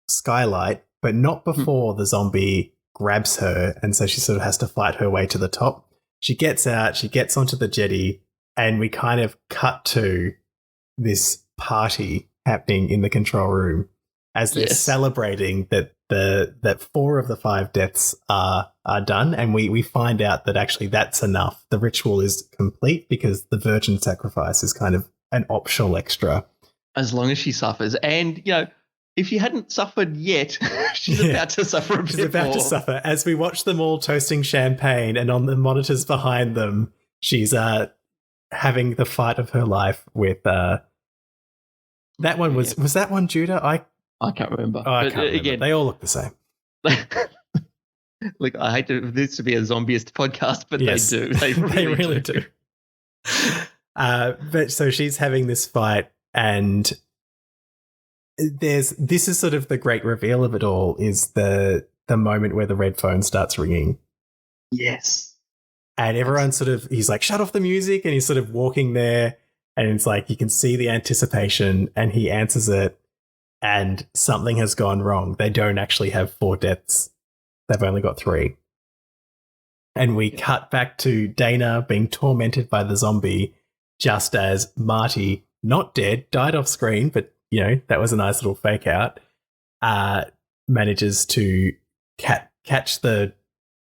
skylight, but not before the zombie grabs her, and so she sort of has to fight her way to the top. She gets out, she gets onto the jetty, and we kind of cut to this party happening in the control room as they're celebrating that 4 of the 5 deaths are done, and we find out that actually that's enough. The ritual is complete because the virgin sacrifice is kind of an optional extra. As long as she suffers. And, if she hadn't suffered yet, she's about to suffer a bit more. She's about to suffer. As we watch them all toasting champagne, and on the monitors behind them, she's having the fight of her life with that one was that one Judah? I can't remember. Oh, I can't remember. Again, they all look the same. Look, I hate this to be a zombieist podcast, but yes, they do. They really do. But so she's having this fight, and this is sort of the great reveal of it all, is the moment where the red phone starts ringing. Yes. And everyone he's like, shut off the music, and he's sort of walking there, and it's like you can see the anticipation, and he answers it, and something has gone wrong. They don't actually have 4 deaths. They've only got 3. And we cut back to Dana being tormented by the zombie, just as Marty, not dead, died off screen, but, that was a nice little fake out, manages to catch the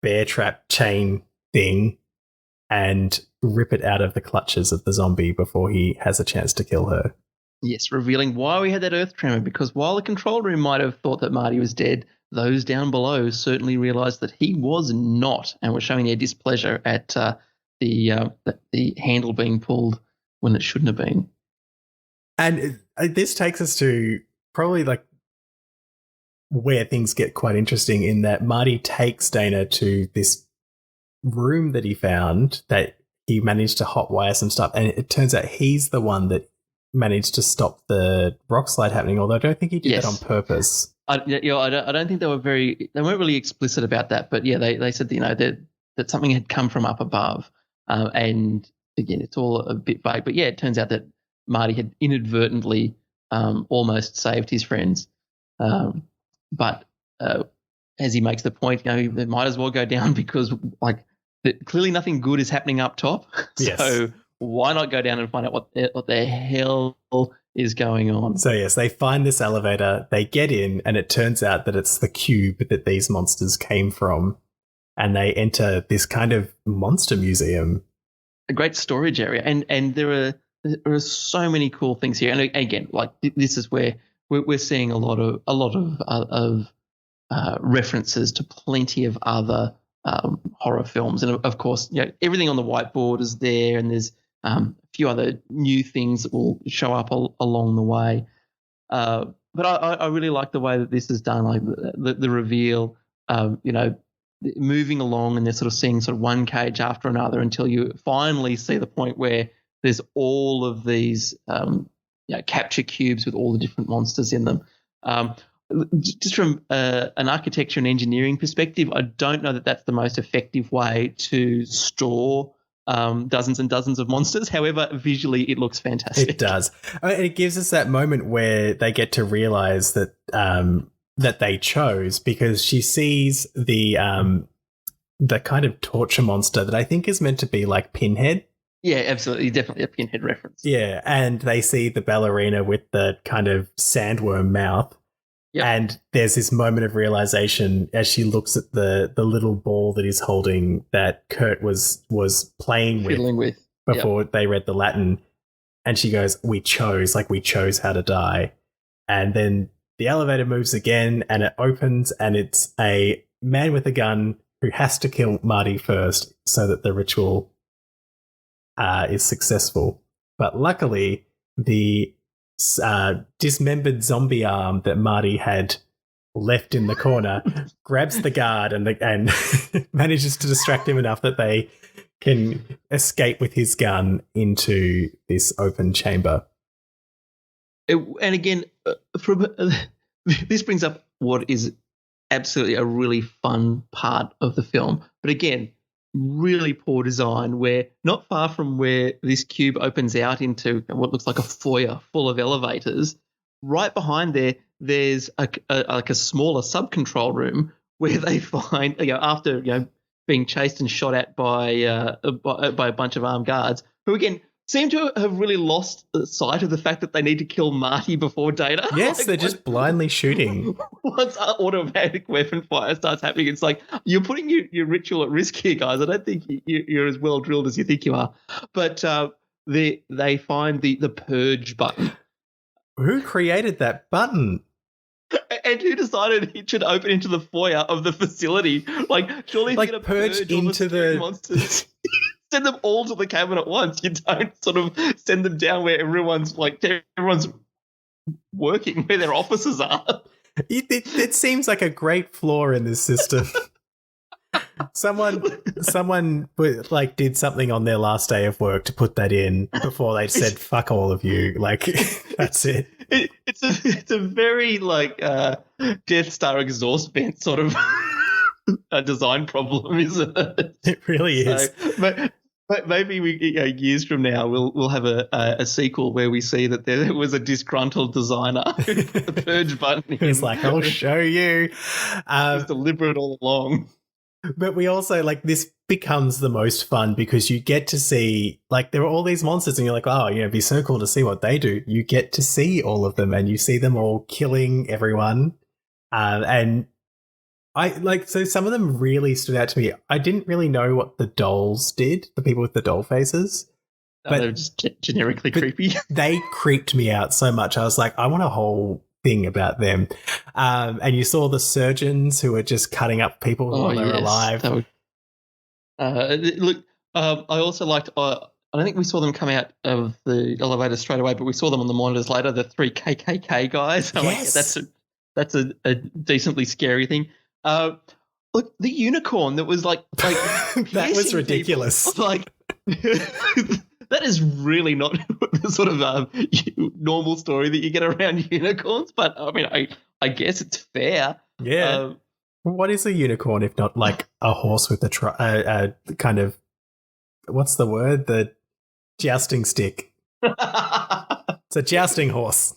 bear trap chain thing and rip it out of the clutches of the zombie before he has a chance to kill her. Yes, revealing why we had that earth tremor, because while the control room might have thought that Marty was dead, those down below certainly realized that he was not, and were showing their displeasure at the handle being pulled when it shouldn't have been. And this takes us to probably like where things get quite interesting, in that Marty takes Dana to this room that he found that he managed to hotwire some stuff, and it turns out he's the one that managed to stop the rock slide happening, although I don't think he did that on purpose. I don't think they weren't really explicit about that, but yeah, they said that something had come from up above, and again, it's all a bit vague, but yeah, it turns out that Marty had inadvertently almost saved his friends, but as he makes the point, they might as well go down because clearly nothing good is happening up top. Yes. So why not go down and find out what the hell is going on? So yes, they find this elevator, they get in, and it turns out that it's the cube that these monsters came from, and they enter this kind of monster museum. A great storage area, and there are so many cool things here. And again, this is where we're seeing a lot of references to plenty of other horror films, and of course, everything on the whiteboard is there, and there's a few other new things that will show up along the way. But I really like the way that this is done, like the reveal, moving along, and they're sort of seeing sort of one cage after another until you finally see the point where there's all of these capture cubes with all the different monsters in them. Just from an architecture and engineering perspective, I don't know that that's the most effective way to store dozens and dozens of monsters. However, visually it looks fantastic. It does. It gives us that moment where they get to realize that that they chose, because she sees the kind of torture monster that I think is meant to be like Pinhead. Yeah, absolutely. Definitely a Pinhead reference. Yeah, and they see the ballerina with the kind of sandworm mouth. Yep. And there's this moment of realization as she looks at the little ball that he's holding that Kurt was playing with before they read the Latin. And she goes, we chose how to die. And then the elevator moves again, and it opens, and it's a man with a gun who has to kill Marty first so that the ritual is successful. But luckily, the dismembered zombie arm that Marty had left in the corner grabs the guard and manages to distract him enough that they can escape with his gun into this open chamber. And again, this brings up what is absolutely a really fun part of the film. But again, really poor design, where not far from where this cube opens out into what looks like a foyer full of elevators, right behind there's a smaller sub-control room where they find, after being chased and shot at by a bunch of armed guards, who again seem to have really lost sight of the fact that they need to kill Marty before Dana. Yes, they're just blindly shooting. Once automatic weapon fire starts happening, it's like, you're putting your ritual at risk here, guys. I don't think you're as well drilled as you think you are. But they find the purge button. Who created that button? And who decided it should open into the foyer of the facility? Surely if you're going to purge into the monsters, send them all to the cabin at once. You don't sort of send them down where everyone's working, where their offices are. It seems like a great flaw in this system. Someone did something on their last day of work to put that in before they said "fuck all of you." That's it. It's a very Death Star exhaust vent sort of a design problem, isn't it? It really is. But maybe years from now we'll have a sequel where we see that there was a disgruntled designer who put the purge button in. It's like, I'll show you. It was deliberate all along. But we also, this becomes the most fun because you get to see, there are all these monsters and you're like, oh, it'd be so cool to see what they do. You get to see all of them and you see them all killing everyone. And so some of them really stood out to me. I didn't really know what the dolls did, the people with the doll faces. But they're just generically creepy. They creeped me out so much. I was like, I want a whole thing about them. And you saw the surgeons who were just cutting up people while they were alive. I also liked. I don't think we saw them come out of the elevator straight away, but we saw them on the monitors later. The 3 KKK guys. Yes. That's a decently scary thing. Look, the unicorn that was like that was ridiculous. People, like that is really not the sort of normal story that you get around unicorns. But I mean, I guess it's fair. Yeah. What is a unicorn if not like a horse with a kind of, what's the word? The jousting stick. It's a jousting horse.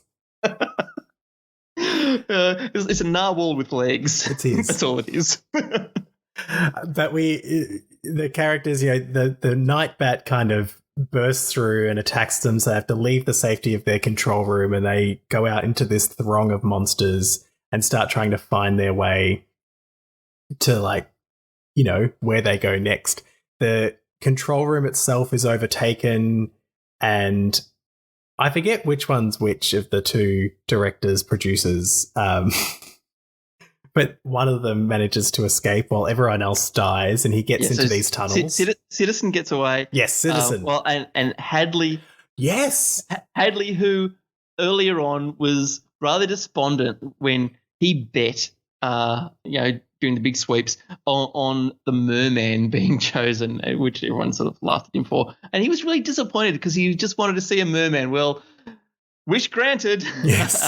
It's a narwhal with legs. It is. That's all it is. But the characters, the night bat kind of bursts through and attacks them, so they have to leave the safety of their control room and they go out into this throng of monsters and start trying to find their way to where they go next. The control room itself is overtaken, and I forget which one's which of the two directors, producers, but one of them manages to escape while everyone else dies, and he gets into these tunnels. Citizen gets away. Yes, Citizen. And Hadley. Yes. Hadley, who earlier on was rather despondent when he bet, during the big sweeps on the merman being chosen, which everyone sort of laughed at him for. And he was really disappointed because he just wanted to see a merman. Well, wish granted. Yes.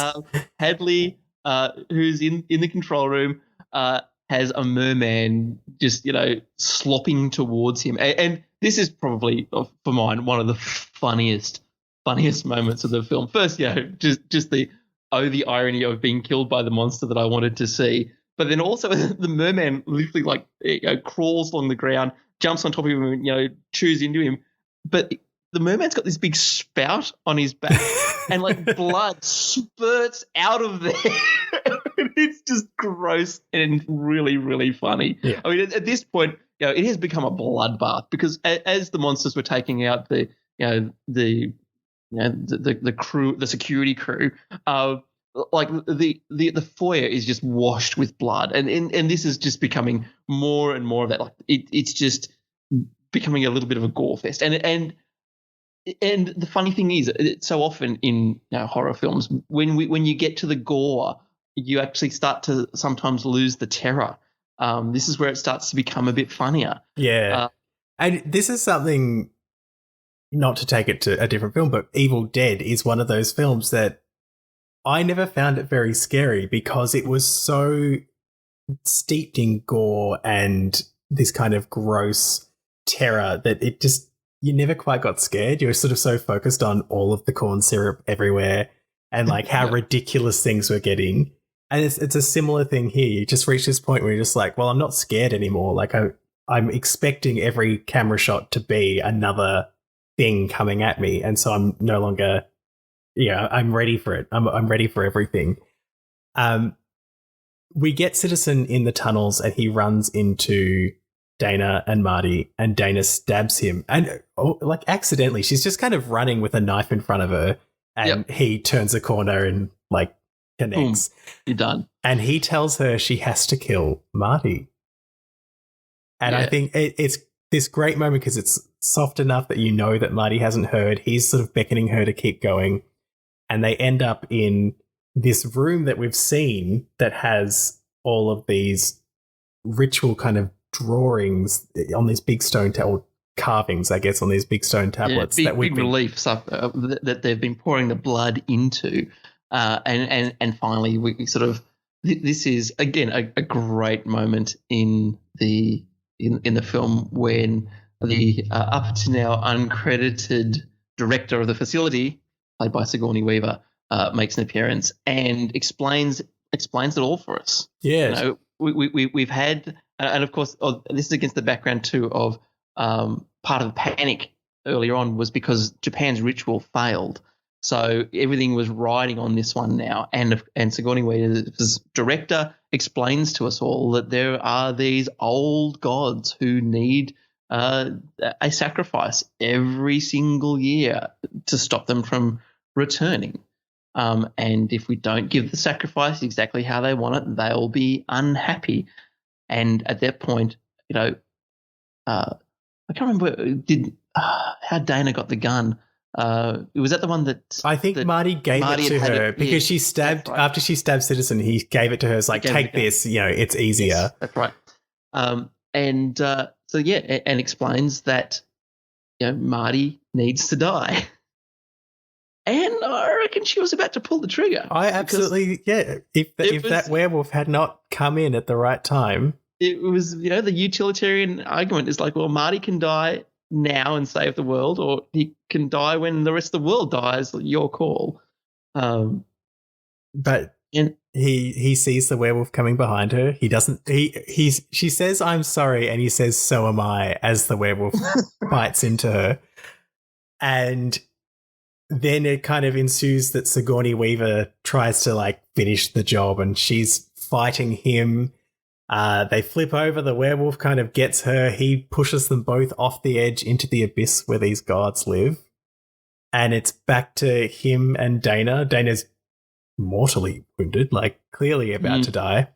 Hadley, who's in the control room, has a merman just, slopping towards him. And this is probably, for mine, one of the funniest moments of the film. First, just the irony of being killed by the monster that I wanted to see. But then also the merman literally crawls along the ground, jumps on top of him and, chews into him. But the merman's got this big spout on his back and blood spurts out of there. It's just gross and really, really funny. Yeah. I mean, at this point, it has become a bloodbath because as the monsters were taking out the crew, the security crew, the foyer is just washed with blood, and this is just becoming more and more of that. It's just becoming a little bit of a gore fest, and the funny thing is, so often in horror films, when you get to the gore, you actually start to sometimes lose the terror. This is where it starts to become a bit funnier. Yeah, and this is something, not to take it to a different film, but Evil Dead is one of those films that I never found it very scary because it was so steeped in gore and this kind of gross terror that it just, you never quite got scared. You were sort of so focused on all of the corn syrup everywhere and how ridiculous things were getting. And it's a similar thing here. You just reach this point where you're just like, well, I'm not scared anymore. I'm expecting every camera shot to be another thing coming at me. And so I'm no longer... Yeah, I'm ready for it. I'm ready for everything. We get Citizen in the tunnels and he runs into Dana and Marty, and Dana stabs him. And accidentally, she's just kind of running with a knife in front of her, and he turns a corner and connects. Boom, you're done. And he tells her she has to kill Marty. And I think it's this great moment because it's soft enough that you know that Marty hasn't heard. He's sort of beckoning her to keep going. And they end up in this room that we've seen that has all of these ritual kind of drawings on these big stone carvings, I guess, on these big stone tablets. Big relief stuff that they've been pouring the blood into. And finally, we sort of, this is, again, a great moment in the film when the up to now uncredited director of the facility, played by Sigourney Weaver, makes an appearance and explains it all for us. Yeah, we've had, and of course, this is against the background too of part of the panic earlier on was because Japan's ritual failed, So everything was riding on this one now. And Sigourney Weaver's director explains to us all that there are these old gods who need a sacrifice every single year to stop them from returning. And if we don't give the sacrifice exactly how they want it, they'll be unhappy. And at that point, I can't remember how Dana got the gun. Was that the one that I think Marty gave it to her because she stabbed after she stabbed Citizen. He gave it to her. It's like, take this. It's easier. Yes, that's right. And explains that Marty needs to die. And I reckon she was about to pull the trigger. I absolutely, If that werewolf had not come in at the right time. It was, the utilitarian argument is like, well, Marty can die now and save the world, or he can die when the rest of the world dies. Your call. But he sees the werewolf coming behind her. He doesn't. She says, "I'm sorry," and he says, "So am I," as the werewolf bites into her, and then it kind of ensues that Sigourney Weaver tries to finish the job, and she's fighting him. They flip over. The werewolf kind of gets her. He pushes them both off the edge into the abyss where these gods live. And it's back to him and Dana. Dana's mortally wounded, clearly about to die.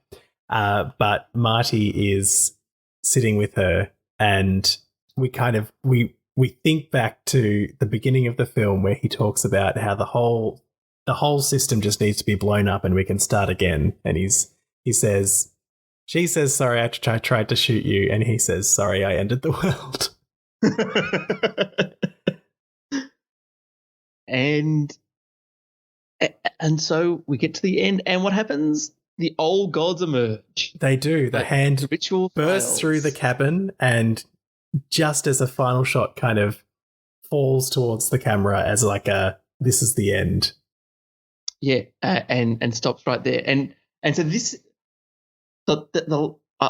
But Marty is sitting with her, and we think back to the beginning of the film where he talks about how the whole system just needs to be blown up and we can start again. And she says, "Sorry, I tried to shoot you," and he says, "Sorry, I ended the world." And so we get to the end, and what happens? The old gods emerge. They do. The hand ritual bursts through the cabin, and just as a final shot kind of falls towards the camera as this is the end. Yeah, and stops right there. And so this...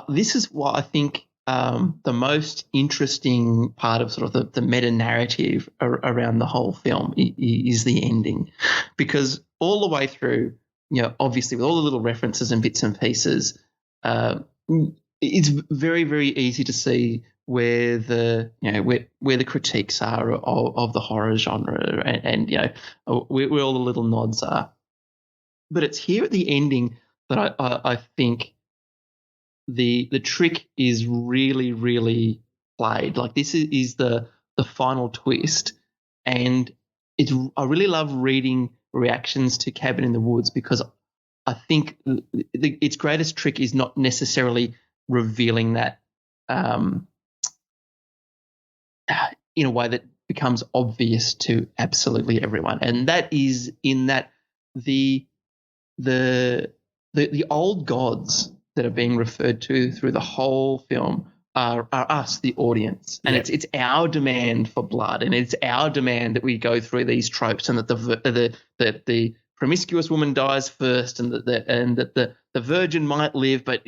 this is what I think the most interesting part of sort of the meta narrative around the whole film is the ending, because all the way through, obviously with all the little references and bits and pieces, it's very, very easy to see where the where the critiques are of the horror genre, and where all the little nods are. But it's here at the ending that I think the trick is really, really played. This is the final twist, and I really love reading reactions to Cabin in the Woods, because I think its greatest trick is not necessarily revealing that in a way that becomes obvious to absolutely everyone, and that is in that the old gods that are being referred to through the whole film are us, the audience, and it's our demand for blood, and it's our demand that we go through these tropes, and that the promiscuous woman dies first, and that the virgin might live, but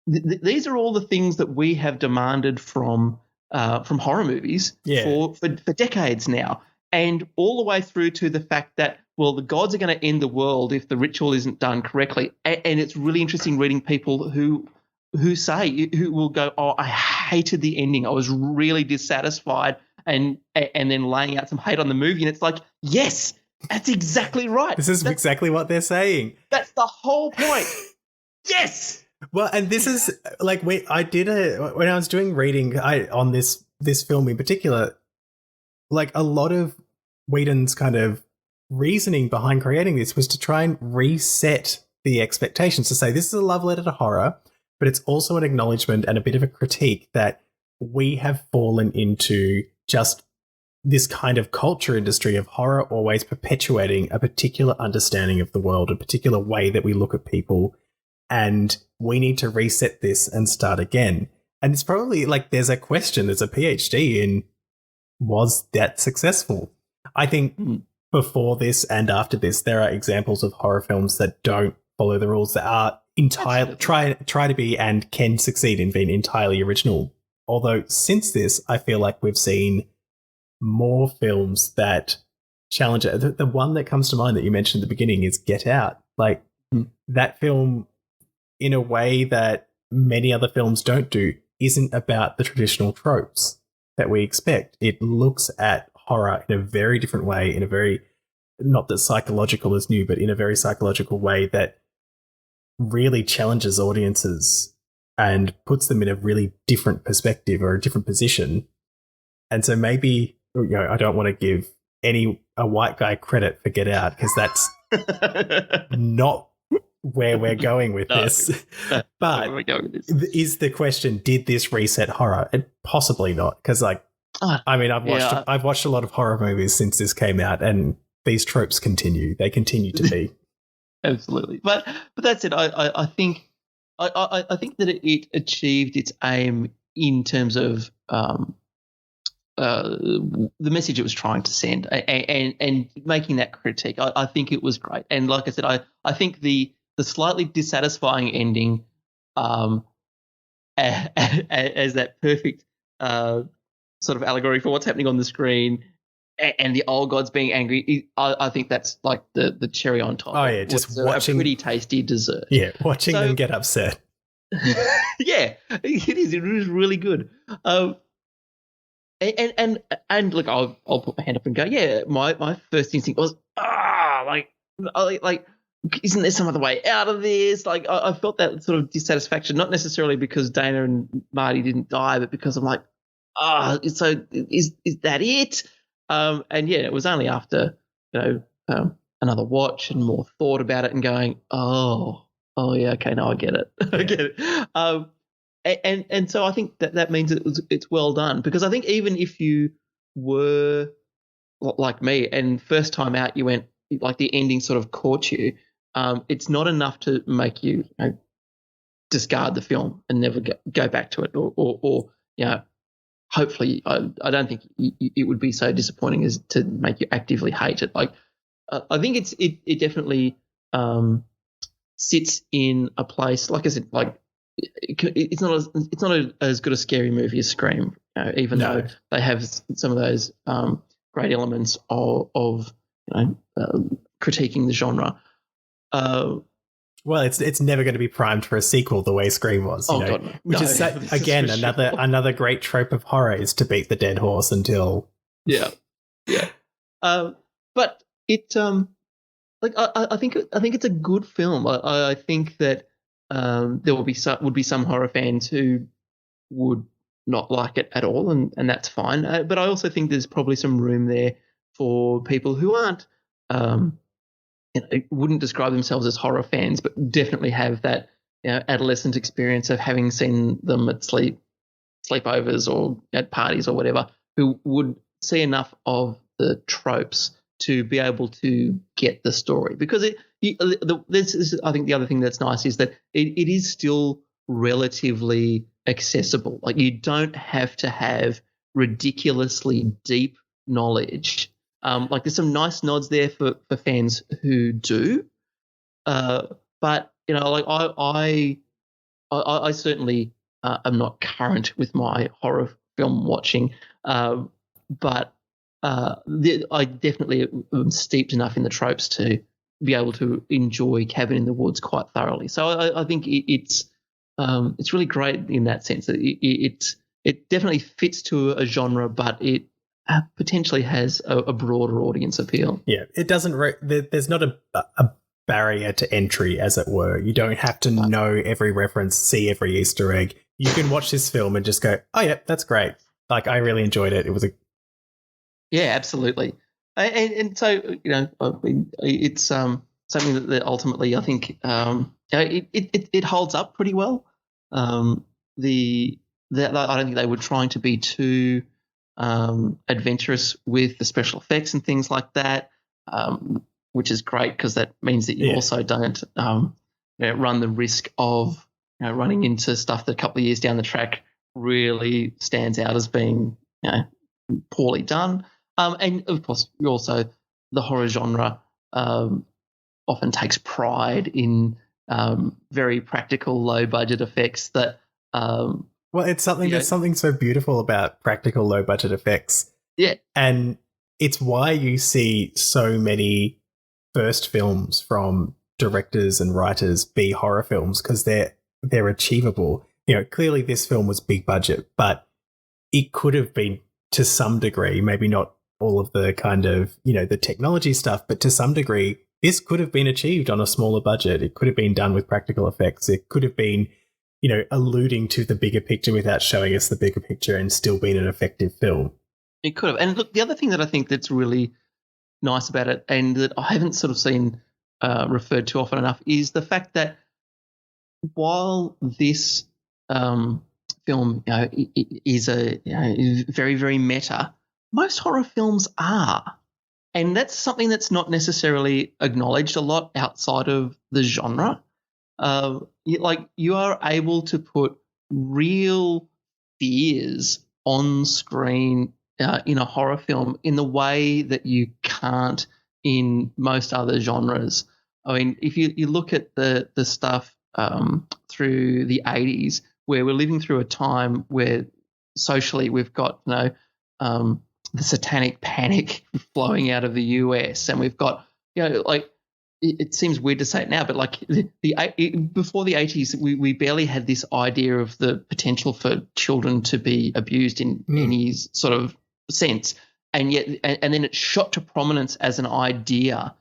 these are all the things that we have demanded from horror movies for decades now, and all the way through to the fact that, well, the gods are going to end the world if the ritual isn't done correctly. And it's really interesting reading people who will go, "Oh, I hated the ending. I was really dissatisfied," and then laying out some hate on the movie. And it's like, yes, that's exactly right. This is exactly what they're saying. That's the whole point. Yes. Well, and this is when I was doing reading on this film in particular, a lot of Whedon's kind of reasoning behind creating this was to try and reset the expectations, to say this is a love letter to horror, but it's also an acknowledgement and a bit of a critique that we have fallen into just this kind of culture industry of horror always perpetuating a particular understanding of the world, a particular way that we look at people, and we need to reset this and start again. And it's probably there's a PhD in, was that successful? I think before this and after this, there are examples of horror films that don't follow the rules, that are entirely try to be and can succeed in being entirely original. Although since this, I feel like we've seen more films that challenge it. The one that comes to mind that you mentioned at the beginning is Get Out. Like that film, in a way that many other films don't do, isn't about the traditional tropes that we expect. It looks at horror in a very different way, in a very, not that psychological is new, but in a very psychological way that really challenges audiences and puts them in a really different perspective or a different position. And so maybe, I don't want to give a white guy credit for Get Out, because that's not where we're going with this. But is the question, did this reset horror? And possibly not, because I've watched a lot of horror movies since this came out, and these tropes continue. They continue to be. Absolutely, but that's it. I think that it achieved its aim in terms of the message it was trying to send, and making that critique. I think it was great, and like I said, I think the slightly dissatisfying ending, as that perfect sort of allegory for what's happening on the screen, and the old gods being angry, I think that's like the cherry on top. Oh yeah, just watching a pretty tasty dessert. Yeah, watching them get upset. Yeah, it is. It is really good. And look, I'll put my hand up and go. Yeah, my first instinct was like, isn't there some other way out of this? Like, I felt that sort of dissatisfaction, not necessarily because Dana and Marty didn't die, but because I'm like, so is that it? And yeah, it was only after another watch and more thought about it and going, oh yeah, okay, now I get it. I get it. And so I think that means it's well done, because I think even if you were like me and first time out you went, like, the ending sort of caught you, it's not enough to make you, discard the film and never go back to it, or hopefully I don't think it would be so disappointing as to make you actively hate it. Like, I think it definitely sits in a place, like I said, like it's not as good a scary movie as Scream, even though they have some of those great elements of critiquing the genre. Well, it's never going to be primed for a sequel the way Scream was, God, no. Which is again another great trope of horror, is to beat the dead horse until but it I think it's a good film. I think that there would be some horror fans who would not like it at all, and that's fine. But I also think there's probably some room there for people who aren't wouldn't describe themselves as horror fans, but definitely have that adolescent experience of having seen them at sleepovers or at parties or whatever, who would see enough of the tropes to be able to get the story. Because I think the other thing that's nice is that it is still relatively accessible. Like, you don't have to have ridiculously deep knowledge. Like, there's some nice nods there for fans who do, but like I certainly am not current with my horror film watching, but I definitely am steeped enough in the tropes to be able to enjoy Cabin in the Woods quite thoroughly. So I think it's really great in that sense. It definitely fits to a genre, but it potentially has a broader audience appeal. Yeah, it doesn't. There's not a barrier to entry, as it were. You don't have to know every reference, see every Easter egg. You can watch this film and just go, "Oh yeah, that's great." Like, I really enjoyed it. It was yeah, absolutely. And so it's something that ultimately I think it holds up pretty well. I don't think they were trying to be too adventurous with the special effects and things like that, which is great, because that means that you also don't run the risk of running into stuff that a couple of years down the track really stands out as being poorly done. And of course, also the horror genre often takes pride in very practical, low budget effects that. Well, it's something there's something so beautiful about practical low budget effects. Yeah. And it's why you see so many first films from directors and writers be horror films, because they're achievable. Clearly this film was big budget, but it could have been, to some degree, maybe not all of the kind of, the technology stuff, but to some degree, this could have been achieved on a smaller budget. It could have been done with practical effects. It could have been, alluding to the bigger picture without showing us the bigger picture and still been an effective film. It could have. And look, the other thing that I think that's really nice about it, and that I haven't sort of seen referred to often enough, is the fact that while this film is very, very meta, most horror films are. And that's something that's not necessarily acknowledged a lot outside of the genre. You are able to put real fears on screen in a horror film in the way that you can't in most other genres. I mean, if you look at the stuff through the 80s, where we're living through a time where socially we've got the satanic panic flowing out of the US, and we've got it seems weird to say it now, but before the 80s, we barely had this idea of the potential for children to be abused in any sort of sense, and then it shot to prominence as an idea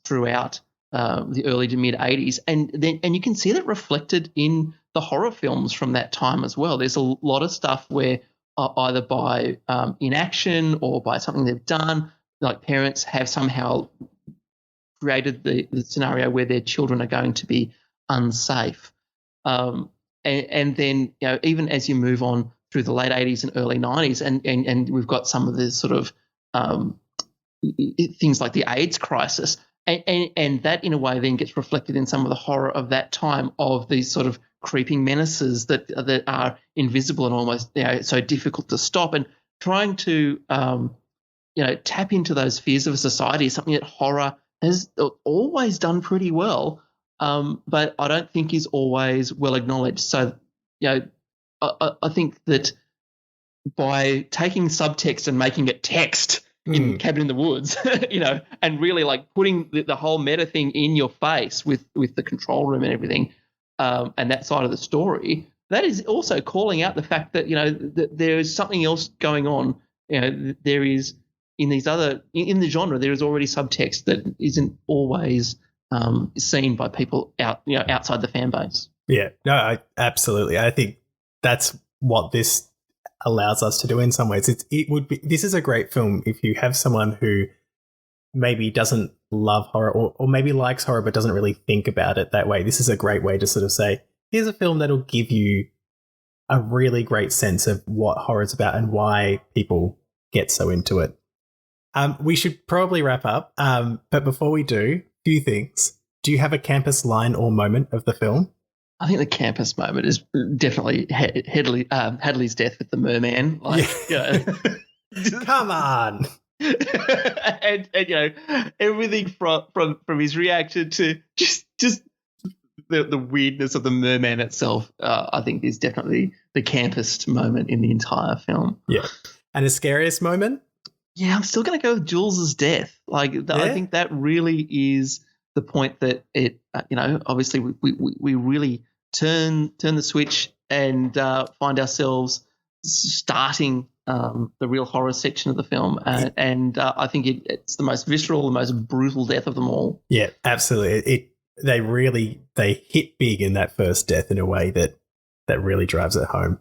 throughout the early to mid 80s, and you can see that reflected in the horror films from that time as well. There's a lot of stuff where either by inaction or by something they've done, like parents have somehow created the scenario where their children are going to be unsafe. And then, even as you move on through the late 80s and early 90s, and we've got some of the sort of things like the AIDS crisis, and that in a way then gets reflected in some of the horror of that time, of these sort of creeping menaces that are invisible and almost so difficult to stop, and trying to tap into those fears of a society is something that horror has always done pretty well, but I don't think is always well acknowledged. So, I think that by taking subtext and making it text in Cabin in the Woods, and really putting the whole meta thing in your face with the control room and everything, and that side of the story, that is also calling out the fact that, that there is something else going on. There is in the genre, there is already subtext that isn't always seen by people outside the fan base. Yeah, no, absolutely. I think that's what this allows us to do in some ways. This is a great film if you have someone who maybe doesn't love horror, or maybe likes horror but doesn't really think about it that way. This is a great way to sort of say, here's a film that'll give you a really great sense of what horror is about and why people get so into it. We should probably wrap up, but before we do, few things. Do you have a campus line or moment of the film? I think the campus moment is definitely Hadley's death with the merman. Come on. and everything from his reaction to just the weirdness of the merman itself, I think is definitely the campest moment in the entire film. Yeah. And the scariest moment? Yeah, I'm still going to go with Jules's death. I think that really is the point that it, obviously we really turn the switch and find ourselves starting the real horror section of the film, and I think it's the most visceral, the most brutal death of them all. Yeah, absolutely. They hit big in that first death in a way that really drives it home.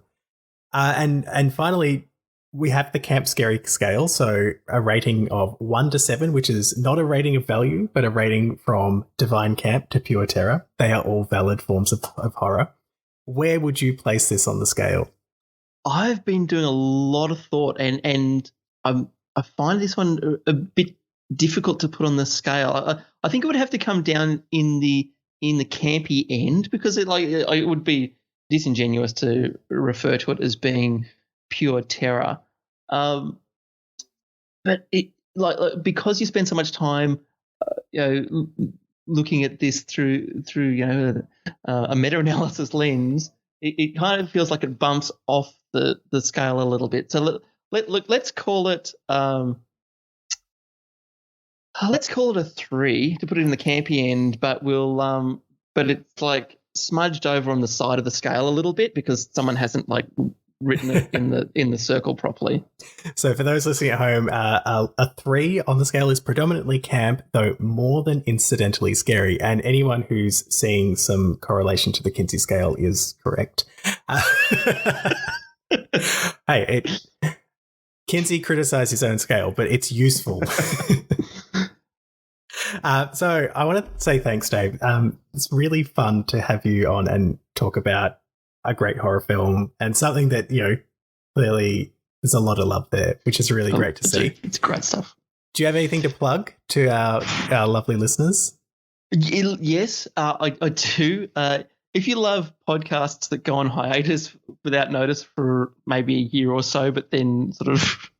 And finally, we have the Camp Scary scale, so a rating of 1 to 7, which is not a rating of value, but a rating from Divine Camp to Pure Terror. They are all valid forms of horror. Where would you place this on the scale? I've been doing a lot of thought, and I find this one a bit difficult to put on the scale. I think it would have to come down in the campy end, because it would be disingenuous to refer to it as being pure terror. But it because you spend so much time, looking at this through a meta-analysis lens, it kind of feels like it bumps off the scale a little bit. So let's call it let's call it a 3 to put it in the campy end, but but it's like smudged over on the side of the scale a little bit because someone hasn't like written it in the circle properly. So for those listening at home, a 3 on the scale is predominantly camp, though more than incidentally scary. And anyone who's seeing some correlation to the Kinsey scale is correct. Hey, Kinsey criticised his own scale, but it's useful. So I want to say thanks, Dave. It's really fun to have you on and talk about a great horror film and something that, clearly there's a lot of love there, which is really great to see. It's great stuff. Do you have anything to plug to our lovely listeners? Yes, I do. If you love podcasts that go on hiatus without notice for maybe a year or so, but then sort of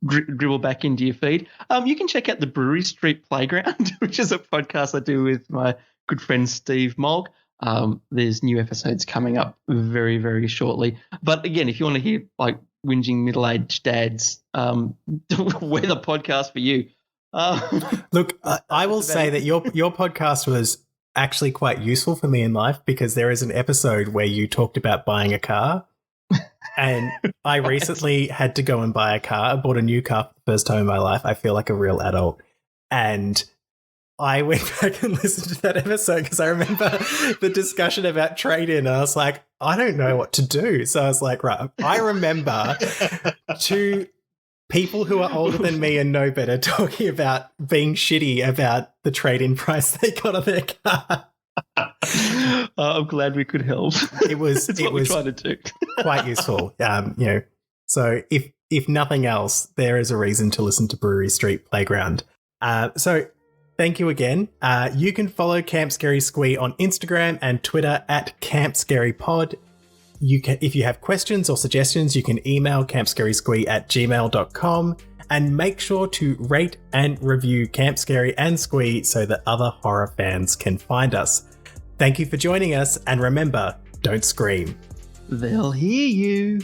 dribble back into your feed, you can check out the Brewery Street Playground, which is a podcast I do with my good friend Steve Mogg. There's new episodes coming up very, very shortly. But again, if you want to hear like whinging middle-aged dads, we're the podcast for you. Look, I will say that your podcast was actually quite useful for me in life because there is an episode where you talked about buying a car. And I recently had to go and buy a car. I bought a new car for the first time in my life. I feel like a real adult. And I went back and listened to that episode because I remember the discussion about trade-in. And I was like, I don't know what to do. So I was like, right, I remember two people who are older than me and know better talking about being shitty about the trade-in price they got on their car. I'm glad we could help. It was we're trying to do. Quite useful. So if nothing else, there is a reason to listen to Brewery Street Playground. So thank you again. You can follow Camp Scary Squee on Instagram and Twitter at Camp Scary Pod. If you have questions or suggestions, you can email campscarysquee@gmail.com and make sure to rate and review Camp Scary and Squee so that other horror fans can find us. Thank you for joining us, and remember, don't scream. They'll hear you.